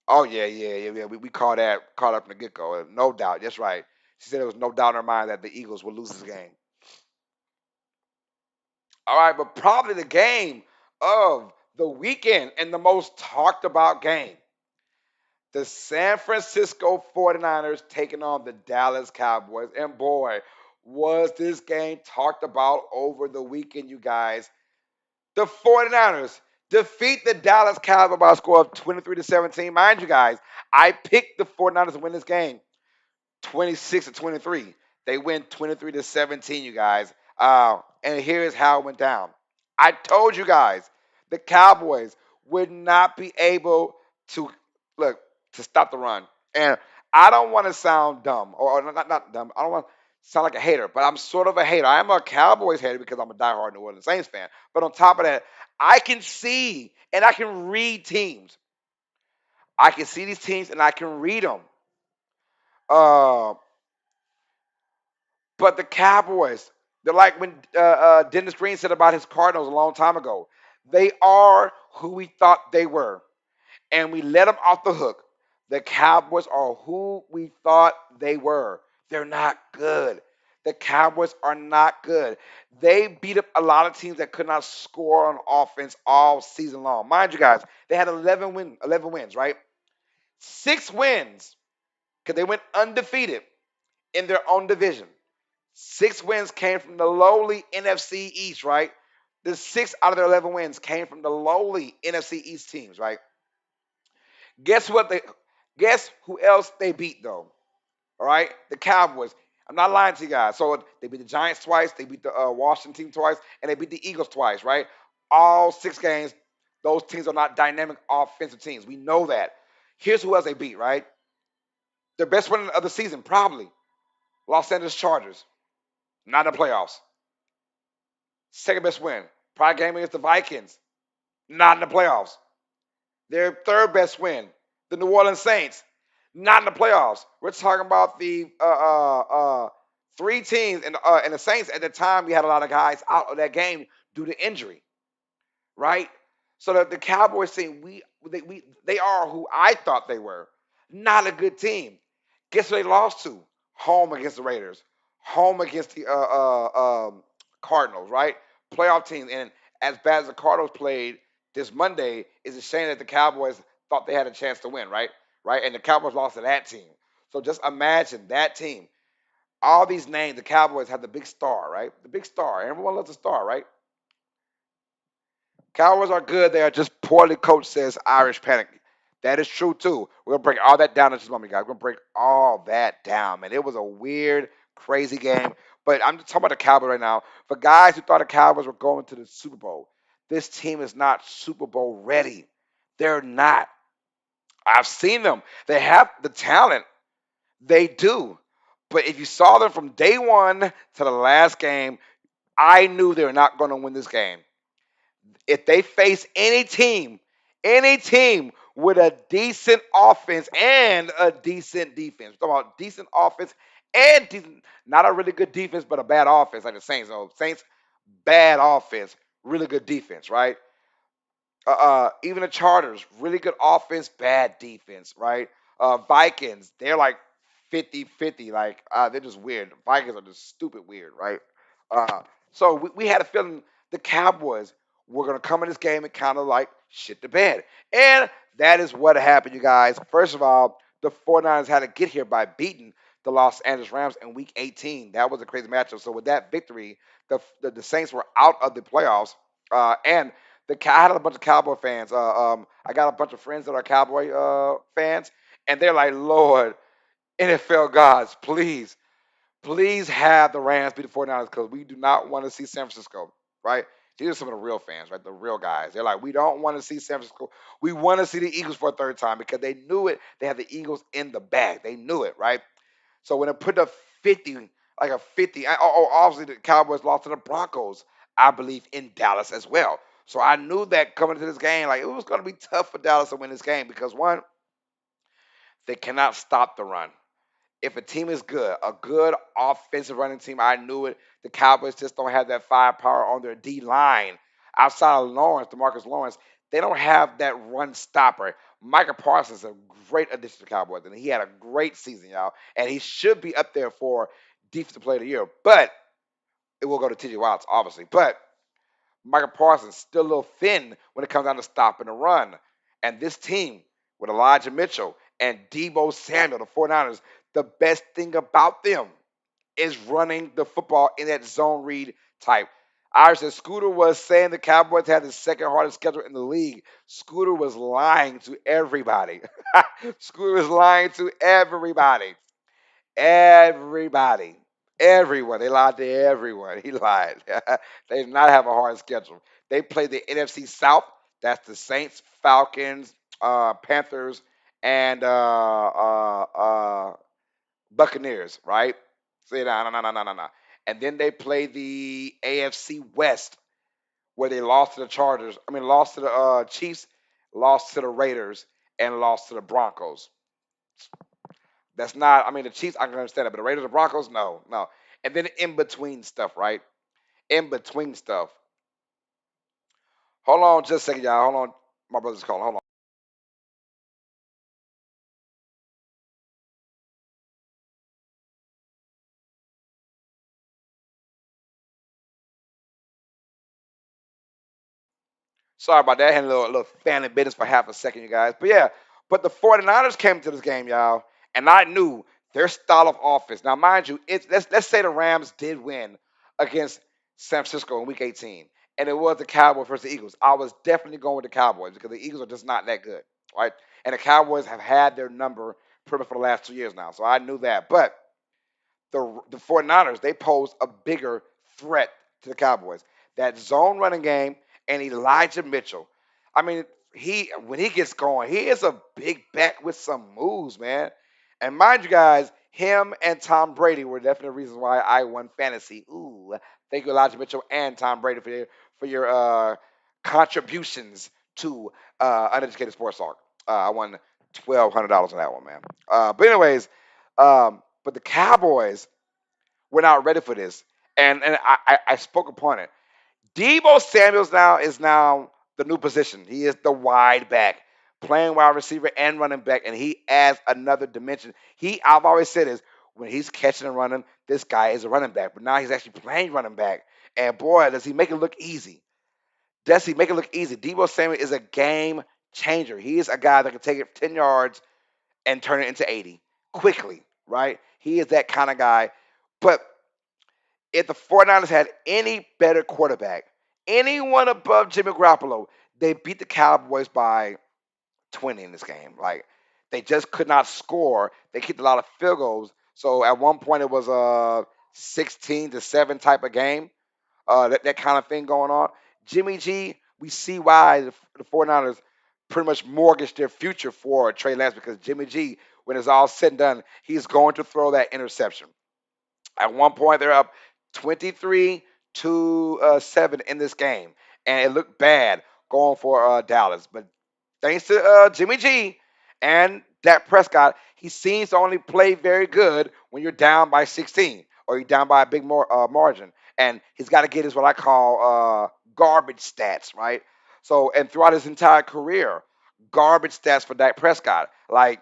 yeah, yeah, yeah, yeah. We called up from the get go. No doubt. That's right. She said there was no doubt in her mind that the Eagles would lose this game. All right, but probably the game of the weekend and the most talked about game. The San Francisco 49ers taking on the Dallas Cowboys. And boy, was this game talked about over the weekend, you guys. The 49ers defeat the Dallas Cowboys by a score of 23-17. Mind you guys, I picked the 49ers to win this game. 26-23. They win 23-17, you guys. And here's how it went down. I told you guys the Cowboys would not be able to look to stop the run. And I don't want to sound dumb or not dumb. I don't want to sound like a hater, but I'm sort of a hater. I'm a Cowboys hater because I'm a diehard New Orleans Saints fan. But on top of that, I can see and I can read teams. I can see these teams and I can read them. Uh, But the Cowboys, they're like when Dennis Green said about his Cardinals a long time ago. They are who we thought they were, and we let them off the hook. The Cowboys are who we thought they were. They're not good. The Cowboys are not good. They beat up a lot of teams that could not score on offense all season long. Mind you, guys, they had 11 wins, right? 6 wins because they went undefeated in their own division. 6 wins came from the lowly NFC East, right? The 6 out of their 11 wins came from the lowly NFC East teams, right? Guess what? Guess who else they beat though? All right, the Cowboys. I'm not lying to you guys. So they beat the Giants twice, they beat the Washington team twice, and they beat the Eagles twice, right? All 6 games. Those teams are not dynamic offensive teams. We know that. Here's who else they beat, right? Their best win of the season, probably. Los Angeles Chargers. Not in the playoffs. Second best win. Probably game against the Vikings. Not in the playoffs. Their third best win. The New Orleans Saints. Not in the playoffs. We're talking about the 3 teams and the Saints at the time. We had a lot of guys out of that game due to injury, right? So the Cowboys team, they are who I thought they were. Not a good team. Guess who they lost to? Home against the Raiders. Home against the Cardinals, right? Playoff teams. And as bad as the Cardinals played this Monday, it's a shame that the Cowboys thought they had a chance to win, right? Right? And the Cowboys lost to that team. So just imagine that team. All these names, the Cowboys have the big star, right? The big star. Everyone loves a star, right? Cowboys are good. They are just poorly coached, says Irish Panic. That is true too. We're gonna break all that down in just a moment, guys. We're gonna break all that down, man. It was a weird, crazy game. But I'm just talking about the Cowboys right now. For guys who thought the Cowboys were going to the Super Bowl, this team is not Super Bowl ready. They're not. I've seen them. They have the talent. They do. But if you saw them from day one to the last game, I knew they were not going to win this game. If they face any team with a decent offense and a decent defense, we're talking about decent offense and decent, not a really good defense, but a bad offense like the Saints. So Saints, bad offense, really good defense, right? Even the Chargers, really good offense, bad defense, right? Vikings, they're like 50-50. Like, they're just weird. Vikings are just stupid weird, right? Uh, so we had a feeling the Cowboys were going to come in this game and kind of like shit the bed. And that is what happened, you guys. First of all, the 49ers had to get here by beating the Los Angeles Rams in week 18. That was a crazy matchup. So with that victory, the Saints were out of the playoffs. And I had a bunch of Cowboy fans. I got a bunch of friends that are Cowboy fans, and they're like, "Lord, NFL gods, please, please have the Rams beat the 49ers because we do not want to see San Francisco." Right? These are some of the real fans, right? The real guys. They're like, "We don't want to see San Francisco. We want to see the Eagles for a third time because they knew it. They had the Eagles in the bag. They knew it, right?" So when it put up 50, like a 50, obviously the Cowboys lost to the Broncos, I believe, in Dallas as well. So I knew that coming into this game, like it was going to be tough for Dallas to win this game because one, they cannot stop the run. If a team is good, a good offensive running team, I knew it. The Cowboys just don't have that firepower on their D line. Outside of Lawrence, Demarcus Lawrence, they don't have that run stopper. Micah Parsons is a great addition to the Cowboys, and he had a great season, y'all. And he should be up there for Defensive Player of the Year. But it will go to TJ Watts, obviously. But Micah Parsons still a little thin when it comes down to stopping the run. And this team with Elijah Mitchell and Debo Samuel, the 49ers, the best thing about them is running the football in that zone read type. I said Scooter was saying the Cowboys had the second hardest schedule in the league. Scooter was lying to everybody. Scooter was lying to everybody. Everybody. Everyone. They lied to everyone. He lied. They did not have a hard schedule. They played the NFC South. That's the Saints, Falcons, Panthers, and Buccaneers, right? Say no, no, no, no, no, no, no. And then they played the AFC West, where they lost to the Chargers. I mean, lost to the Chiefs, lost to the Raiders, and lost to the Broncos. That's not. I mean, the Chiefs, I can understand that, but the Raiders and Broncos, no, no. And then in between stuff, right? In between stuff. Hold on, just a second, y'all. Hold on, my brother's calling. Hold on. Sorry about that. I had a little family business for half a second, you guys. But yeah, but the 49ers came to this game, y'all, and I knew their style of offense. Now, mind you, let's say the Rams did win against San Francisco in Week 18, and it was the Cowboys versus the Eagles. I was definitely going with the Cowboys because the Eagles are just not that good, right? And the Cowboys have had their number pretty much for the last 2 years now, so I knew that. But the 49ers, they pose a bigger threat to the Cowboys. That zone running game and Elijah Mitchell. I mean, he when he gets going, he is a big back with some moves, man. And mind you guys, him and Tom Brady were definitely reasons why I won fantasy. Ooh, thank you, Elijah Mitchell and Tom Brady for your contributions to Uneducated Sports Talk. I won $1,200 on that one, man. But anyways, but the Cowboys were not ready for this, and I spoke upon it. Debo Samuel's now the new position. He is the wide back, playing wide receiver and running back, and he adds another dimension. I've always said is when he's catching and running, this guy is a running back, but now he's actually playing running back, and boy, does he make it look easy. Does he make it look easy? Debo Samuel is a game changer. He is a guy that can take it 10 yards and turn it into 80 quickly, right? He is that kind of guy. But if the 49ers had any better quarterback, anyone above Jimmy Garoppolo, they beat the Cowboys by 20 in this game. Like they just could not score. They kicked a lot of field goals. So at one point it was a 16-7 type of game. That kind of thing going on. Jimmy G, we see why the 49ers pretty much mortgaged their future for Trey Lance because Jimmy G, when it's all said and done, he's going to throw that interception. At one point, they're up 23 to 7 in this game, and it looked bad going for Dallas. But thanks to Jimmy G and Dak Prescott, he seems to only play very good when you're down by 16 or you're down by a big margin. And he's got to get his what I call garbage stats, right? So, and throughout his entire career, garbage stats for Dak Prescott. Like,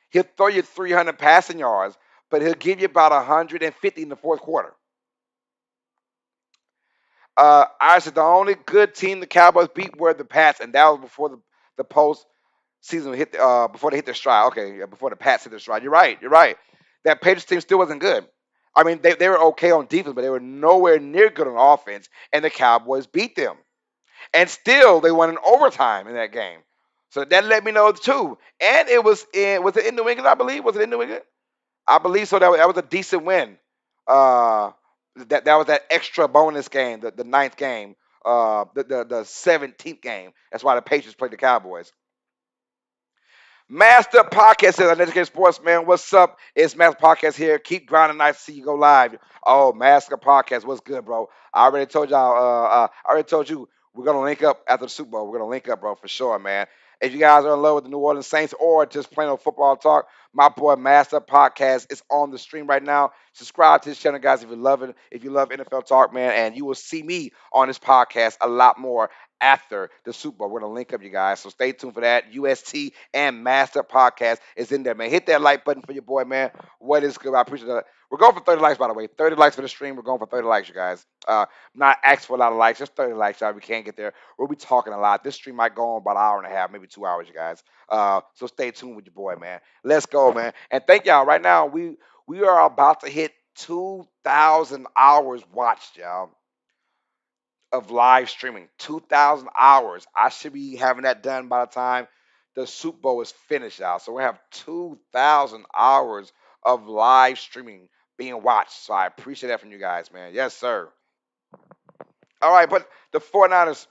he'll throw you 300 passing yards, but he'll give you about 150 in the fourth quarter. I said the only good team the Cowboys beat were the Pats, and that was before the post season hit before they hit their stride. Okay, yeah, before the Pats hit their stride. You're right. You're right. That Patriots team still wasn't good. I mean, they were okay on defense, but they were nowhere near good on offense, and the Cowboys beat them. And still, they won in overtime in that game. So that let me know too. And it was it in New England? I believe was it in New England? I believe so. That was a decent win. Uh, that was that extra bonus game, the ninth game, the 17th game. That's why the Patriots played the Cowboys. Master Podcast says, Uneducated Sports, man. What's up? It's Master Podcast here. Keep grinding. Nice to see you go live. Oh, Master Podcast. What's good, bro? I already told y'all, I already told you we're going to link up after the Super Bowl. We're going to link up, bro, for sure, man. If you guys are in love with the New Orleans Saints or just plain old football talk, my boy Master Podcast is on the stream right now. Subscribe to this channel, guys, if you love it. If you love NFL talk, man, and you will see me on this podcast a lot more after the Super Bowl. We're gonna link up, you guys. So stay tuned for that. UST and Master Podcast is in there, man. Hit that like button for your boy, man. What is good? I appreciate that. We're going for 30 likes, by the way. 30 likes for the stream. We're going for 30 likes, you guys. Not asking for a lot of likes, just 30 likes, y'all. We can't get there. We'll be talking a lot. This stream might go on about an hour and a half, maybe 2 hours, you guys. So stay tuned with your boy, man. Let's go, man. And thank y'all. Right now, we are about to hit 2,000 hours watched, y'all, of live streaming. 2,000 hours. I should be having that done by the time the Super Bowl is finished, y'all. So we have 2,000 hours of live streaming being watched. So I appreciate that from you guys, man. Yes, sir. All right, but the 49ers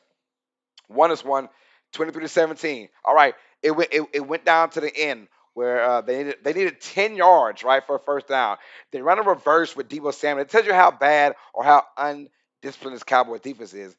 won this one, 23-17. All right, it went down to the end where they needed 10 yards, right, for a first down. They run a reverse with Debo Samuel. It tells you how bad or how undisciplined this Cowboy defense is.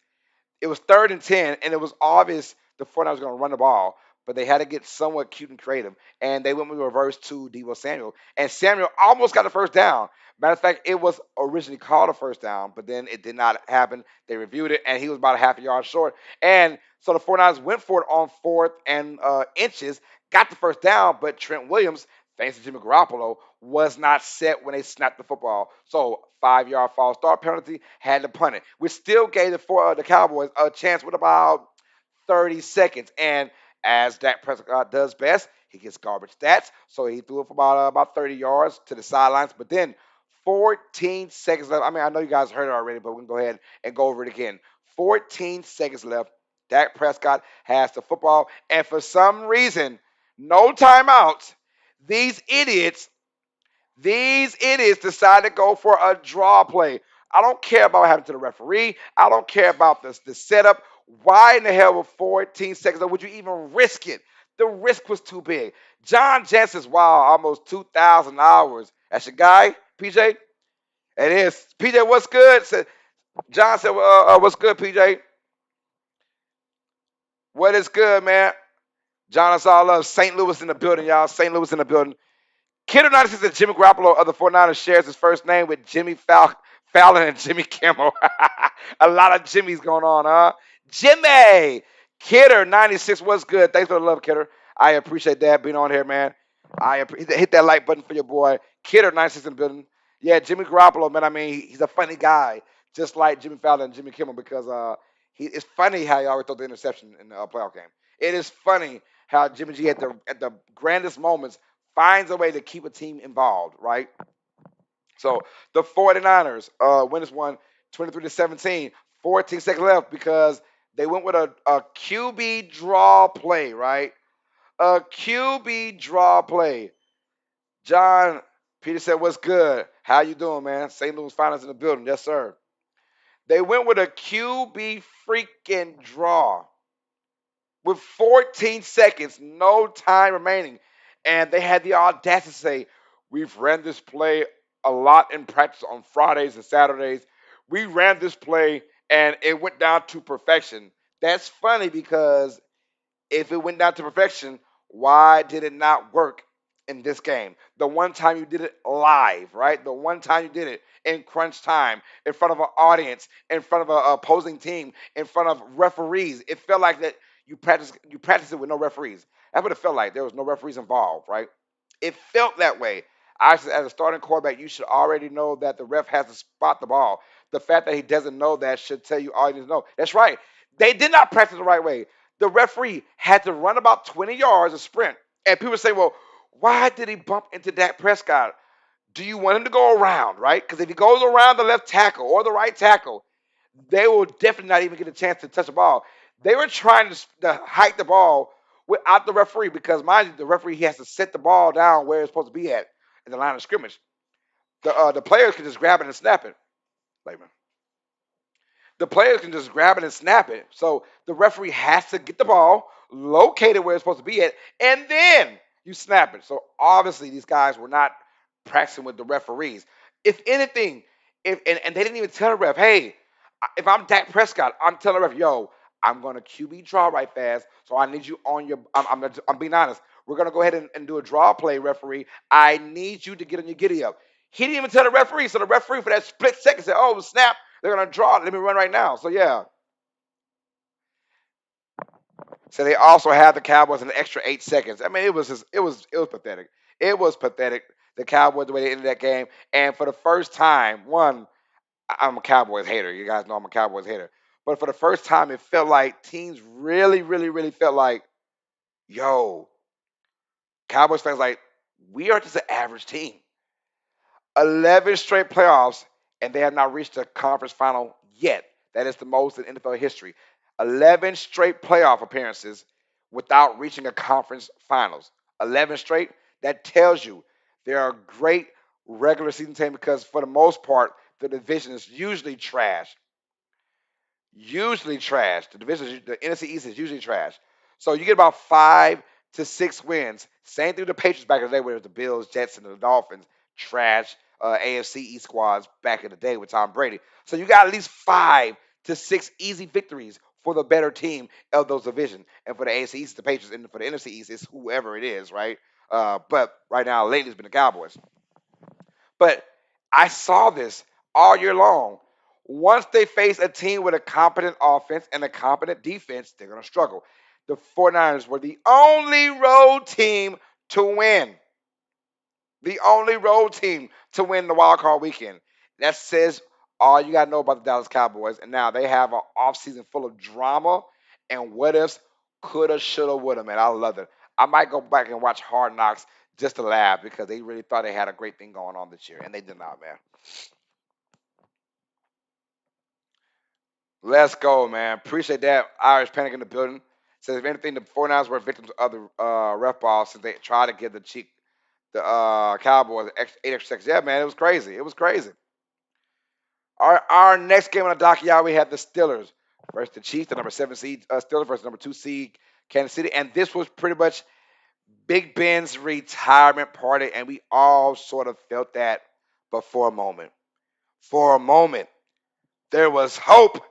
It was 3rd and 10, and it was obvious the 49ers were going to run the ball, but they had to get somewhat cute and creative. And they went with reverse to Debo Samuel. And Samuel almost got the first down. Matter of fact, it was originally called a first down, but then it did not happen. They reviewed it, and he was about a half a yard short. And so the 49ers went for it on 4th and inches, got the first down, but Trent Williams, thanks to Jimmy Garoppolo, was not set when they snapped the football. So 5 yard false start penalty, had to punt it. We still gave the Cowboys a chance with about 30 seconds. And as Dak Prescott does best, he gets garbage stats. So he threw it for about 30 yards to the sidelines. But then 14 seconds left. I mean, I know you guys heard it already, but we can go ahead and go over it again. 14 seconds left. Dak Prescott has the football. And for some reason, no timeouts. These idiots these idiots decide to go for a draw play. I don't care about what happened to the referee. I don't care about the setup. Why in the hell with 14 seconds would you even risk it? The risk was too big. John Jansen's wow, almost 2,000 hours. That's your guy, PJ? It is. PJ, what's good? John said, what's good, PJ? What is good, man? John, us all love. St. Louis in the building, y'all. St. Louis in the building. Kiddo 96 and Jimmy Garoppolo of the 49ers shares his first name with Fallon and Jimmy Kimmel. A lot of Jimmys going on, huh? Jimmy! Kidder 96, what's good? Thanks for the love, Kidder. I appreciate that being on here, man. Hit that like button for your boy. Kidder 96 in the building. Yeah, Jimmy Garoppolo, man. I mean, he's a funny guy, just like Jimmy Fallon and Jimmy Kimmel, because it's funny how he always throw the interception in the playoff game. It is funny how Jimmy G at the grandest moments finds a way to keep a team involved, right? So the 49ers win this one 23-17, 14 seconds left because they went with a QB draw play, right? A QB draw play. John Peter said, what's good? How you doing, man? St. Louis Finals in the building. Yes, sir. They went with a QB freaking draw with 14 seconds, no time remaining. And they had the audacity to say, we've ran this play a lot in practice on Fridays and Saturdays. We ran this play and it went down to perfection. That's funny because if it went down to perfection, why did it not work in this game. The one time you did it live, right? The one time you did it in crunch time, in front of an audience, in front of an opposing team, in front of referees. It felt like that you practiced it with no referees. That's what it felt like. There was no referees involved, right? It felt that way. As a starting quarterback, you should already know that the ref has to spot the ball. The fact that he doesn't know that should tell you all you need to know. That's right. They did not practice the right way. The referee had to run about 20 yards a sprint. And people say, well, why did he bump into Dak Prescott? Do you want him to go around, right? Because if he goes around the left tackle or the right tackle, they will definitely not even get a chance to touch the ball. They were trying to hike the ball without the referee because, mind you, the referee he has to set the ball down where it's supposed to be at in the line of scrimmage. The players can just grab it and snap it. Like, the players can just grab it and snap it. So the referee has to get the ball, locate it where it's supposed to be at, and then you snap it. So obviously these guys were not practicing with the referees. If anything, and they didn't even tell the ref, hey, if I'm Dak Prescott, I'm telling the ref, yo, I'm gonna QB draw right fast, so I need you on your. I'm being honest. We're gonna go ahead and do a draw play, referee. I need you to get on your giddy up. He didn't even tell the referee, so the referee for that split second said, "Oh snap, they're gonna draw. Let me run right now." So yeah. So they also had the Cowboys an extra 8 seconds. I mean, it was pathetic. It was pathetic. The Cowboys the way they ended that game, and for the first time, I'm a Cowboys hater. You guys know I'm a Cowboys hater. But for the first time, it felt like teams really, really, really felt like, yo, Cowboys fans like we are just an average team. 11 straight playoffs, and they have not reached a conference final yet. That is the most in NFL history. 11 straight playoff appearances without reaching a conference finals. 11 straight. That tells you they're a great regular season team because, for the most part, the division is usually trash. Usually trash. The NFC East is usually trash. So you get about 5 to 6 wins. Same thing with the Patriots back in the day, where it was the Bills, Jets, and the Dolphins. Trash AFC East squads back in the day with Tom Brady. So you got at least 5 to 6 easy victories for the better team of those divisions. And for the AFC East, the Patriots, and for the NFC East, it's whoever it is, right? But right now, lately, it's been the Cowboys. But I saw this all year long. Once they face a team with a competent offense and a competent defense, they're going to struggle. The 49ers were the only road team to win. The only road team to win the wild card weekend. That says all you got to know about the Dallas Cowboys. And now they have an offseason full of drama and what ifs, coulda, shoulda, woulda, man. I love it. I might go back and watch Hard Knocks just to laugh because they really thought they had a great thing going on this year, and they did not, man. Let's go, man. Appreciate that. Irish Panic in the building. Says if anything, the 49ers were victims of the ref balls since they tried to give the Cowboys 8 extra seconds. Yeah, man, it was crazy. It was crazy. Our next game on the docket, y'all, we had the Steelers versus the Chiefs, the number 7 seed Steelers versus number 2 seed Kansas City, and this was pretty much Big Ben's retirement party, and we all sort of felt that. But for a moment, there was hope.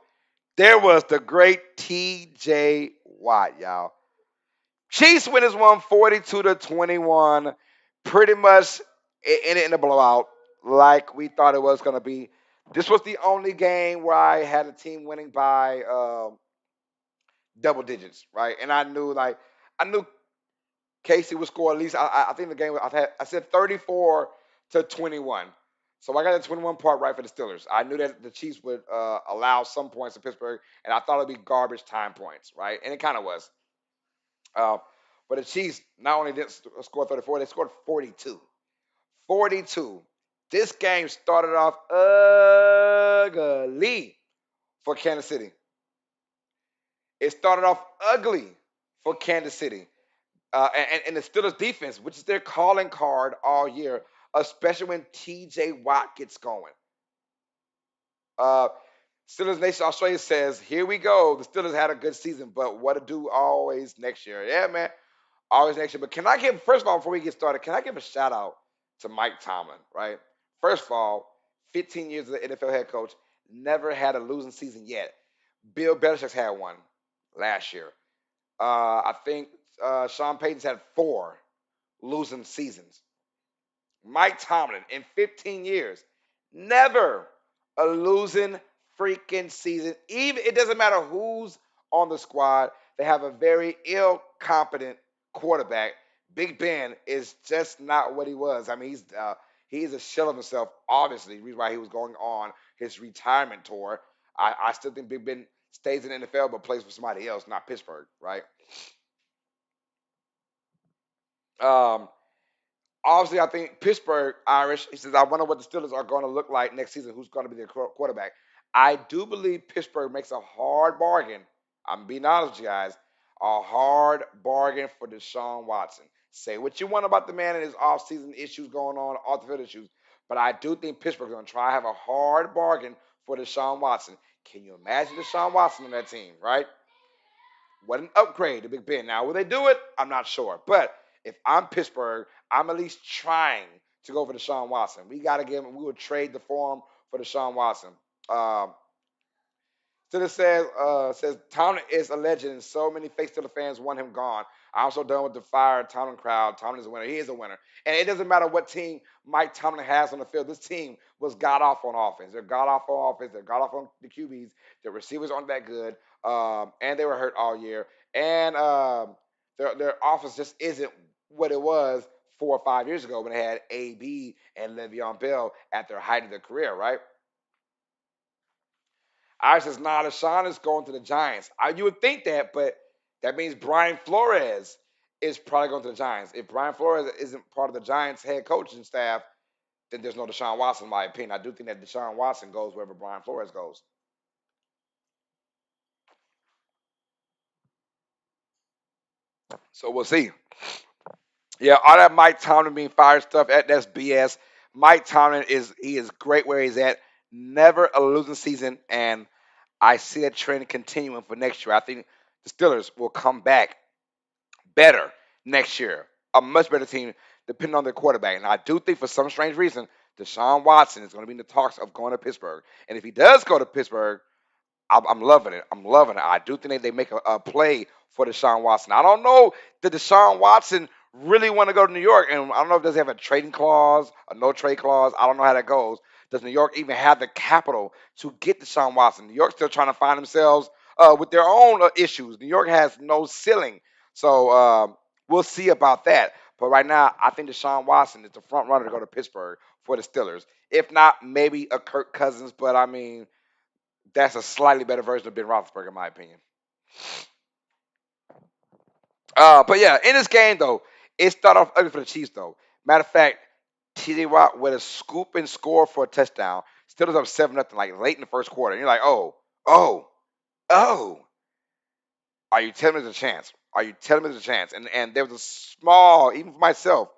There was the great T.J. Watt, y'all. Chiefs winners won 42-21. Pretty much in a blowout, like we thought it was going to be. This was the only game where I had a team winning by double digits, right? And I knew Casey would score at least. I think the game I said 34-21. So I got the 21 part right for the Steelers. I knew that the Chiefs would allow some points to Pittsburgh, and I thought it'd be garbage time points, right? And it kind of was. Uh, but the Chiefs not only didn't score 34, they scored 42. 42. This game started off ugly for Kansas City. It started off ugly for Kansas City. And the Steelers defense, which is their calling card all year, especially when TJ Watt gets going. Uh, Steelers Nation Australia says, here we go. The Steelers had a good season, but what to do always next year. Yeah, man. Always next year. But can I give, first of all, before we get started, can I give a shout out to Mike Tomlin, right? First of all, 15 years as an NFL head coach, never had a losing season yet. Bill Belichick's had one last year. I think Sean Payton's had 4 losing seasons. Mike Tomlin in 15 years, never a losing freaking season. Even it doesn't matter who's on the squad. They have a very ill competent quarterback. Big Ben is just not what he was. I mean, he's a shell of himself. Obviously, the reason why he was going on his retirement tour. I still think Big Ben stays in the NFL but plays for somebody else, not Pittsburgh, right? Um, Obviously, I think Pittsburgh Irish. He says, "I wonder what the Steelers are going to look like next season. Who's going to be their quarterback?" I do believe Pittsburgh makes a hard bargain. I'm being honest with you guys, a hard bargain for Deshaun Watson. Say what you want about the man and his offseason issues going on, off the field issues, but I do think Pittsburgh's going to try to have a hard bargain for Deshaun Watson. Can you imagine Deshaun Watson on that team, right? What an upgrade to Big Ben. Now, will they do it? I'm not sure. But if I'm Pittsburgh, I'm at least trying to go for Deshaun Watson. We got to give him, we would trade the form for Deshaun Watson. Um, Still it says Tomlin is a legend, and so many fake Steelers fans want him gone. I'm so done with the fire Tomlin crowd. Tomlin is a winner. He is a winner, and it doesn't matter what team Mike Tomlin has on the field. This team was god off on offense. They're god off on offense. They're god off on the QBs. The receivers aren't that good, and they were hurt all year. And their offense just isn't what it was 4 or 5 years ago when they had AB and Le'Veon Bell at their height of their career, right? I says, nah, Deshaun is going to the Giants. You would think that, but that means Brian Flores is probably going to the Giants. If Brian Flores isn't part of the Giants head coaching staff, then there's no Deshaun Watson, in my opinion. I do think that Deshaun Watson goes wherever Brian Flores goes. So we'll see. Yeah, all that Mike Tomlin being fired stuff, that's BS. Mike Tomlin is great where he's at. Never a losing season, and I see that trend continuing for next year. I think the Steelers will come back better next year, a much better team, depending on their quarterback. And I do think for some strange reason, Deshaun Watson is going to be in the talks of going to Pittsburgh. And if he does go to Pittsburgh, I'm loving it. I'm loving it. I do think they make a play for Deshaun Watson. I don't know that Deshaun Watson really want to go to New York, and I don't know if does he have a trading clause, a no trade clause. I don't know how that goes. Does New York even have the capital to get Deshaun Watson? New York's still trying to find themselves with their own issues. New York has no ceiling, so we'll see about that. But right now, I think Deshaun Watson is the front runner to go to Pittsburgh for the Steelers. If not, maybe a Kirk Cousins, but I mean that's a slightly better version of Ben Roethlisberger, in my opinion. But yeah, in this game though, it started off ugly for the Chiefs though. Matter of fact, T.J. Watt with a scoop and score for a touchdown. Still was up 7-0, like late in the first quarter. And you're like, oh, oh. Are you telling me there's a chance? Are you telling me there's a chance? And there was a small, even for myself,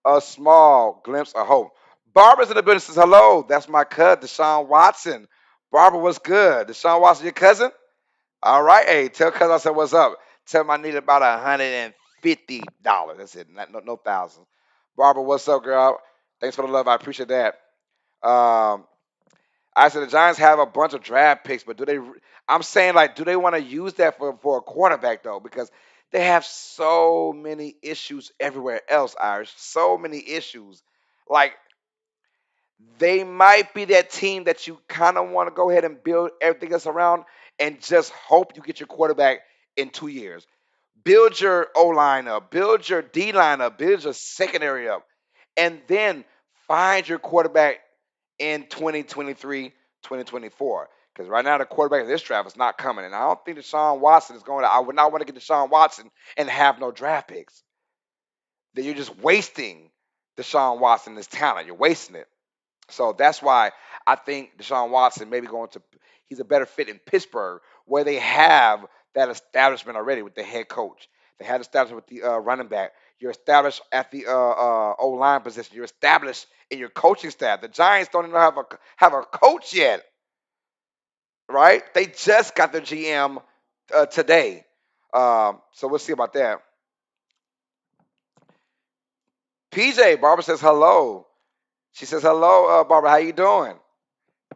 a small glimpse of hope. Barbara's in the building says, hello, that's my cousin, Deshaun Watson. Barbara, what's good? Deshaun Watson, your cousin? All right, hey, tell cuz I said what's up. Tell him I need about $150. That's it, no thousands. Barbara, what's up, girl? Thanks for the love. I appreciate that. Um, I said the Giants have a bunch of draft picks, but do they? I'm saying like, do they want to use that for a quarterback though? Because they have so many issues everywhere else, Irish. So many issues. Like they might be that team that you kind of want to go ahead and build everything else around and just hope you get your quarterback in 2 years. Build your O line up, build your D line up, build your secondary up, and then find your quarterback in 2023, 2024. Because right now the quarterback of this draft is not coming. And I don't think Deshaun Watson is going to, I would not want to get Deshaun Watson and have no draft picks. Then you're just wasting Deshaun Watson's talent. You're wasting it. So that's why I think Deshaun Watson maybe going to he's a better fit in Pittsburgh where they have that establishment already with the head coach. They have establishment with the running back. You're established at the O line position. You're established in your coaching staff. The Giants don't even have a coach yet, right? They just got their GM today. So we'll see about that. PJ Barbara says hello. She says hello, Barbara. How you doing?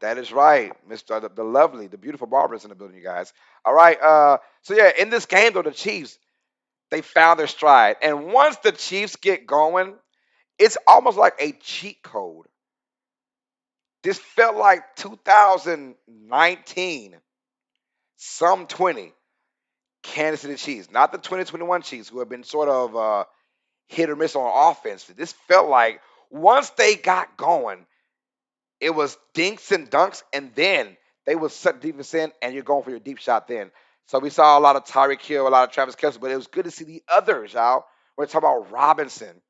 That is right, Mr. The lovely, the beautiful Barbara's in the building, you guys. All right. So yeah, in this game though, the Chiefs, They found their stride. And once the Chiefs get going, it's almost like a cheat code. This felt like 2019, some 20, Kansas City Chiefs, not the 2021 Chiefs, who have been sort of hit or miss on offense. This felt like once they got going, it was dinks and dunks, and then they would set defense in, and you're going for your deep shot then. So we saw a lot of Tyreek Hill, a lot of Travis Kelce, but it was good to see the others, y'all. We're talking about Robinson,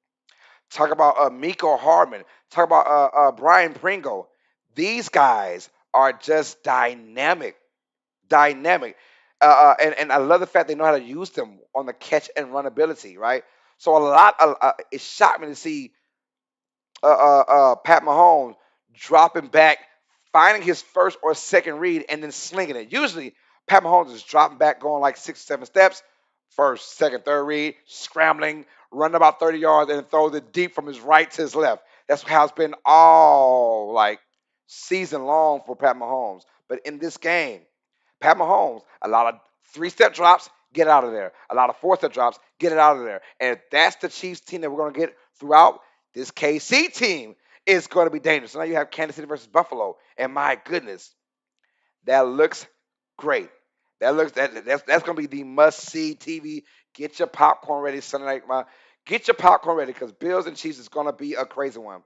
talk about Miko Hardman, talk about Brian Pringle. These guys are just dynamic, dynamic. And I love the fact they know how to use them on the catch and run ability, right? So it shocked me to see Pat Mahomes dropping back, finding his first or second read, and then slinging it. Usually, Pat Mahomes is dropping back, going like 6 or 7 steps, first, second, third read, scrambling, running about 30 yards, and throws it deep from his right to his left. That's how it's been all like season long for Pat Mahomes. But in this game, Pat Mahomes, a lot of 3-step drops, get out of there. A lot of 4-step drops, get it out of there. And if that's the Chiefs team that we're going to get throughout, this KC team is going to be dangerous. So now you have Kansas City versus Buffalo, and my goodness, that looks great. That's going to be the must see TV. Get your popcorn ready Sunday night, man. Get your popcorn ready because Bills and Chiefs is going to be a crazy one.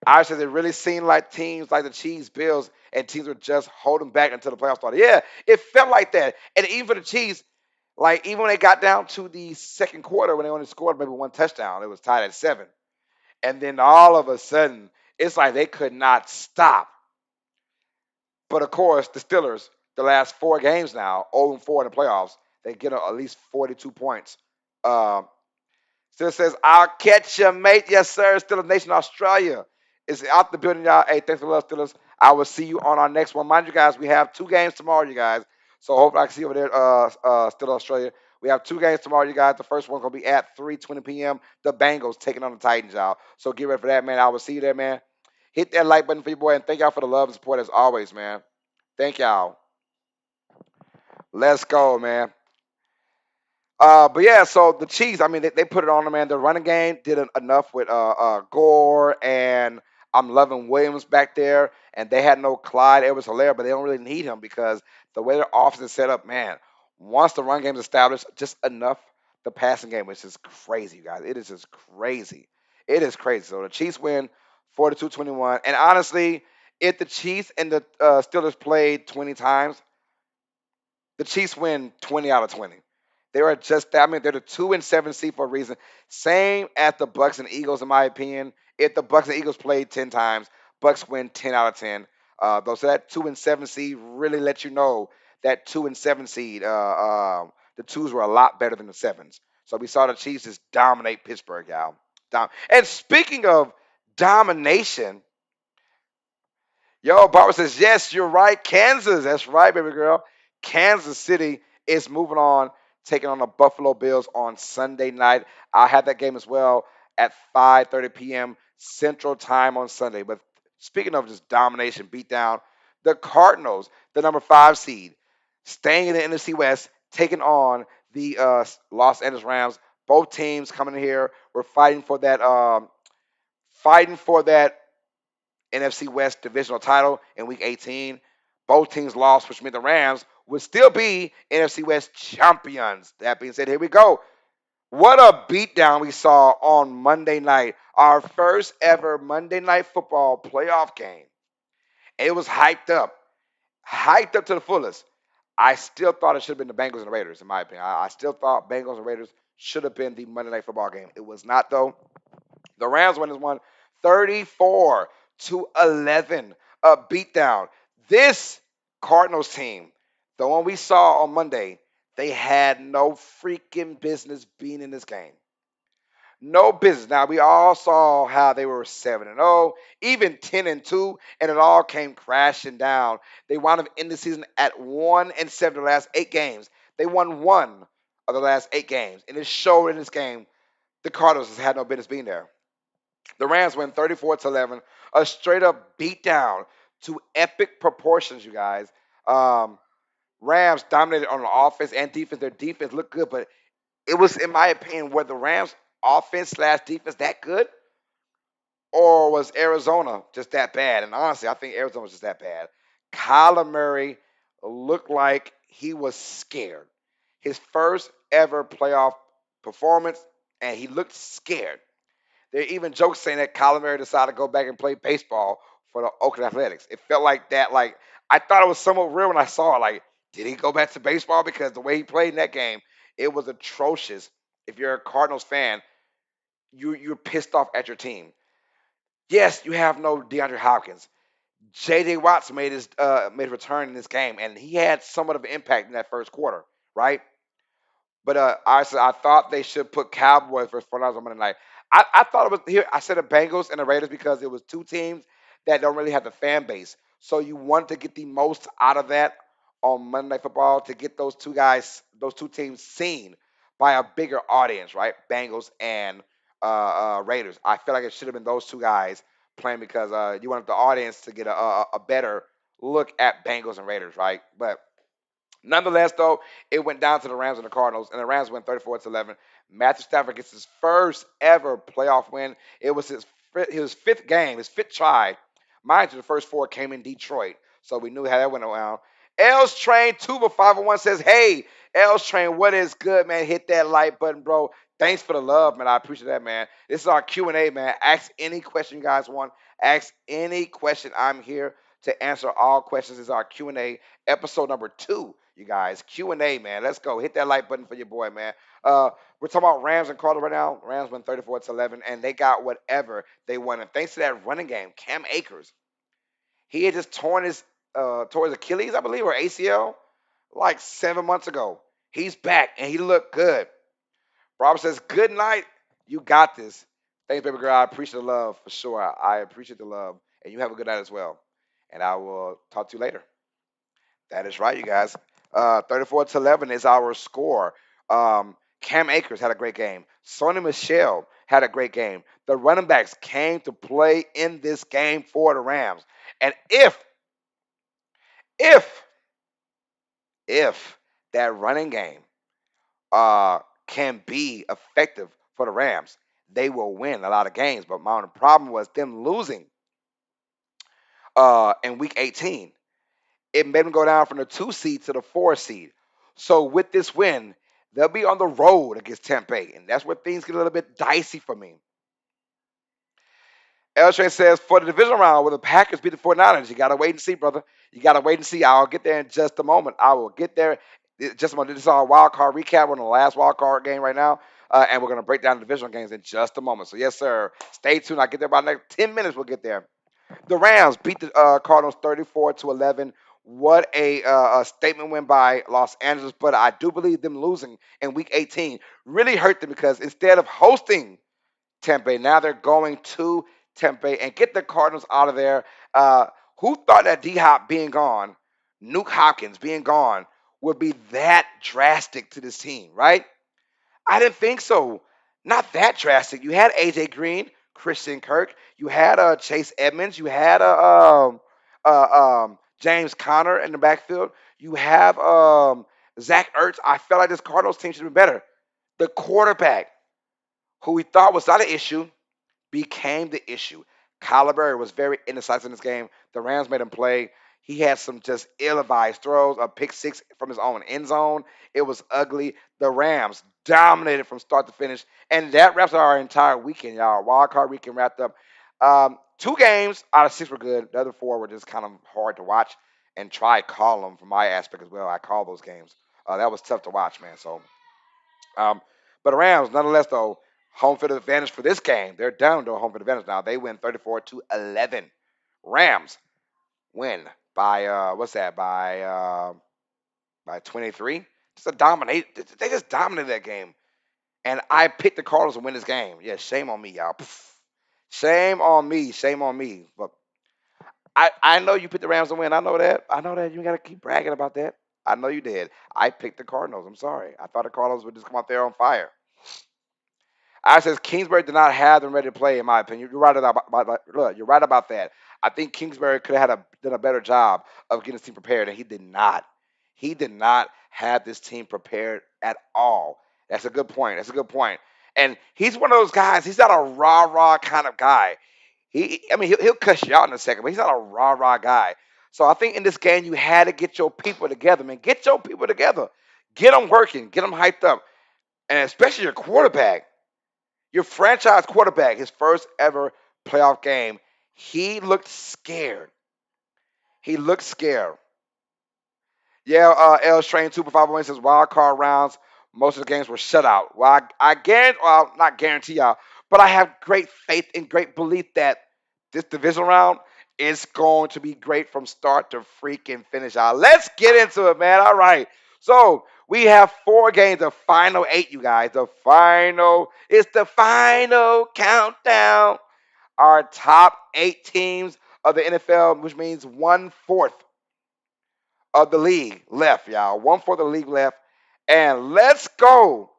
I said it really seemed like teams like the Chiefs, Bills, and teams were just holding back until the playoffs started. Yeah, it felt like that. And even for the Chiefs, like even when they got down to the second quarter, when they only scored maybe one touchdown, it was tied at 7. And then all of a sudden, it's like they could not stop. But of course, the Steelers, the last 4 games now, 0-4 in the playoffs, they get at least 42 points. Um, Still says, I'll catch you, mate. Yes, sir. Steelers Nation Australia is out the building, y'all. Hey, thanks for love, Steelers. I will see you on our next one. Mind you guys, we have 2 games tomorrow, you guys. So hopefully I can see you over there, Steelers Australia. We have 2 games tomorrow, you guys. The first one's going to be at 3:20 p.m. The Bengals taking on the Titans, y'all. So get ready for that, man. I will see you there, man. Hit that like button for your boy, and thank y'all for the love and support as always, man. Thank y'all. Let's go, man. But yeah, so the Chiefs, I mean, they put it on them, man. The running game did enough with Gore, and I'm loving Williams back there. And they had no Clyde Edwards-Helaire, but they don't really need him because the way their offense is set up, man, once the run game is established, just enough the passing game, which is crazy, you guys. It is just crazy. It is crazy. So the Chiefs win 42-21. And honestly, if the Chiefs and the Steelers played 20 times, the Chiefs win 20 out of 20. They are just that. I mean, they're the 2-7 seed for a reason. Same as the Bucks and Eagles, in my opinion. If the Bucks and Eagles played 10 times, Bucks win 10 out of 10. Though, so that 2-7 seed really lets you know that 2-7 seed, the twos were a lot better than the sevens. So we saw the Chiefs just dominate Pittsburgh, y'all. And speaking of domination, yo, Barbara says, yes, you're right. Kansas. That's right, baby girl. Kansas City is moving on, taking on the Buffalo Bills on Sunday night. I had that game as well at 5:30 p.m. Central Time on Sunday. But speaking of just domination, beatdown, the Cardinals, the number 5 seed, staying in the NFC West, taking on the Los Angeles Rams. Both teams coming in here. We're fighting for that NFC West divisional title in Week 18. Both teams lost, which meant the Rams would still be NFC West champions. That being said, here we go. What a beatdown we saw on Monday night. Our first ever Monday Night Football playoff game. It was hyped up to the fullest. I still thought it should have been the Bengals and the Raiders, in my opinion. I still thought Bengals and Raiders should have been the Monday Night Football game. It was not, though. The Rams won 34-11. A beatdown. This Cardinals team, the one we saw on Monday, they had no freaking business being in this game. No business. Now we all saw how they were 7-0, even 10-2, and it all came crashing down. They wound up in the season at 1-7 the last 8 games. They won 1 of the last 8 games, and it showed in this game the Cardinals has had no business being there. The Rams win 34-11, a straight up beatdown to epic proportions, you guys. Rams dominated on the offense and defense. Their defense looked good, but It was, in my opinion, were the Rams offense slash defense that good, or was Arizona just that bad? And honestly, I think Arizona was just that bad. Kyler Murray looked like he was scared. His first ever playoff performance, and he looked scared. There are even jokes saying that Kyler Murray decided to go back and play baseball for the Oakland Athletics. It felt like that. Like, I thought it was somewhat real when I saw it. Like, did he go back to baseball? Because the way he played in that game, it was atrocious. If you're a Cardinals fan, you're pissed off at your team. Yes, you have no DeAndre Hopkins. J.J. Watts made a return in this game, and he had somewhat of an impact in that first quarter, right? But I thought they should put Cowboys versus 49ers on Monday night. I thought it was here. I said the Bengals and the Raiders because it was two teams that don't really have the fan base. So you want to get the most out of that on Monday Night Football to get those two guys, those two teams seen by a bigger audience, right? Bengals and Raiders. I feel like it should have been those two guys playing because you wanted the audience to get a better look at Bengals and Raiders, right? But nonetheless, though, it went down to the Rams and the Cardinals, and the Rams win 34-11. Matthew Stafford gets his first ever playoff win. It was his fifth game, his fifth try. Mind you, the first four came in Detroit, so we knew how that went around. L's Train Tuba 501 says, "Hey, L's Train, what is good, man? Hit that like button, bro. Thanks for the love, man. I appreciate that, man. This is our Q&A, man. Ask any question you guys want. Ask any question. I'm here to answer all questions. This is our Q&A episode number 2, you guys. Q&A, man. Let's go. Hit that like button for your boy, man. Uh, we're talking about Rams and Cardinals right now. Rams win 34-11, and they got whatever they wanted. Thanks to that running game, Cam Akers. He had just torn his Achilles, I believe, or ACL like 7 months ago. He's back, and he looked good. Robert says, "Good night. You got this." Thanks, baby girl. I appreciate the love for sure. I appreciate the love, and you have a good night as well. And I will talk to you later. That is right, you guys. 34-11 is our score. Cam Akers had a great game. Sonny Michelle had a great game. The running backs came to play in this game for the Rams. And if, if that running game can be effective for the Rams, they will win a lot of games. But my only problem was them losing in week 18. It made them go down from the 2 seed to the 4 seed. So with this win, they'll be on the road against Tampa Bay, and that's where things get a little bit dicey for me. El Train says, for the division round, will the Packers beat the 49ers? You got to wait and see, brother. You got to wait and see. I'll get there in just a moment. I will get there. Just a moment. This is our wild card recap. We're on the last wild card game right now, and we're going to break down the divisional games in just a moment. So, yes, sir. Stay tuned. I'll get there about the next 10 minutes. We'll get there. The Rams beat the Cardinals 34-11. What a statement win by Los Angeles, but I do believe them losing in Week 18 really hurt them because instead of hosting Tampa Bay, now they're going to Tampa Bay and get the Cardinals out of there. Uh, who thought that D Hop being gone, Nuke Hopkins being gone, would be that drastic to this team, right? I didn't think so. Not that drastic. You had AJ Green, Christian Kirk. You had Chase Edmonds. You had James Conner in the backfield. You have Zach Ertz. I felt like this Cardinals team should be better. The quarterback, who we thought was not an issue, became the issue. Kyler Murray was very indecisive in this game. The Rams made him play. He had some just ill-advised throws, a pick six from his own end zone. It was ugly. The Rams dominated from start to finish, and that wraps up our entire weekend, y'all. Wild card weekend wrapped up. 2 games out of 6 were good. The other 4 were just kind of hard to watch and try call them from my aspect as well. I call those games. That was tough to watch, man. So um, but the Rams, nonetheless, though, home field advantage for this game. They're down to a home field advantage now. They win 34-11. Rams win by what's that? By 23. Just a dominate. They just dominated that game. And I picked the Cardinals to win this game. Yeah, shame on me, y'all. Pff. Shame on me. Shame on me. But I know you picked the Rams to win. I know that. I know that. You got to keep bragging about that. I know you did. I picked the Cardinals. I'm sorry. I thought the Cardinals would just come out there on fire. I says Kingsbury did not have them ready to play, in my opinion. You're right look, you're right about that. I think Kingsbury could have done a better job of getting his team prepared, and he did not. He did not have this team prepared at all. That's a good point. That's a good point. And he's one of those guys. He's not a rah rah kind of guy. I mean, he'll cuss you out in a second, but he's not a rah rah guy. So I think in this game you had to get your people together, man. Get your people together. Get them working. Get them hyped up, and especially your quarterback, your franchise quarterback, his first ever playoff game. He looked scared. He looked scared. Yeah, L's train 2 for 5 says wild card rounds. Most of the games were shut out. Well, I guarantee, well, not guarantee y'all, but I have great faith and great belief that this divisional round is going to be great from start to freaking finish. Y'all, let's get into it, man. All right. So we have 4 games, the final 8, you guys. It's the final countdown. Our top 8 teams of the NFL, which means 1/4 of the league left, y'all. 1/4 of the league left. And let's go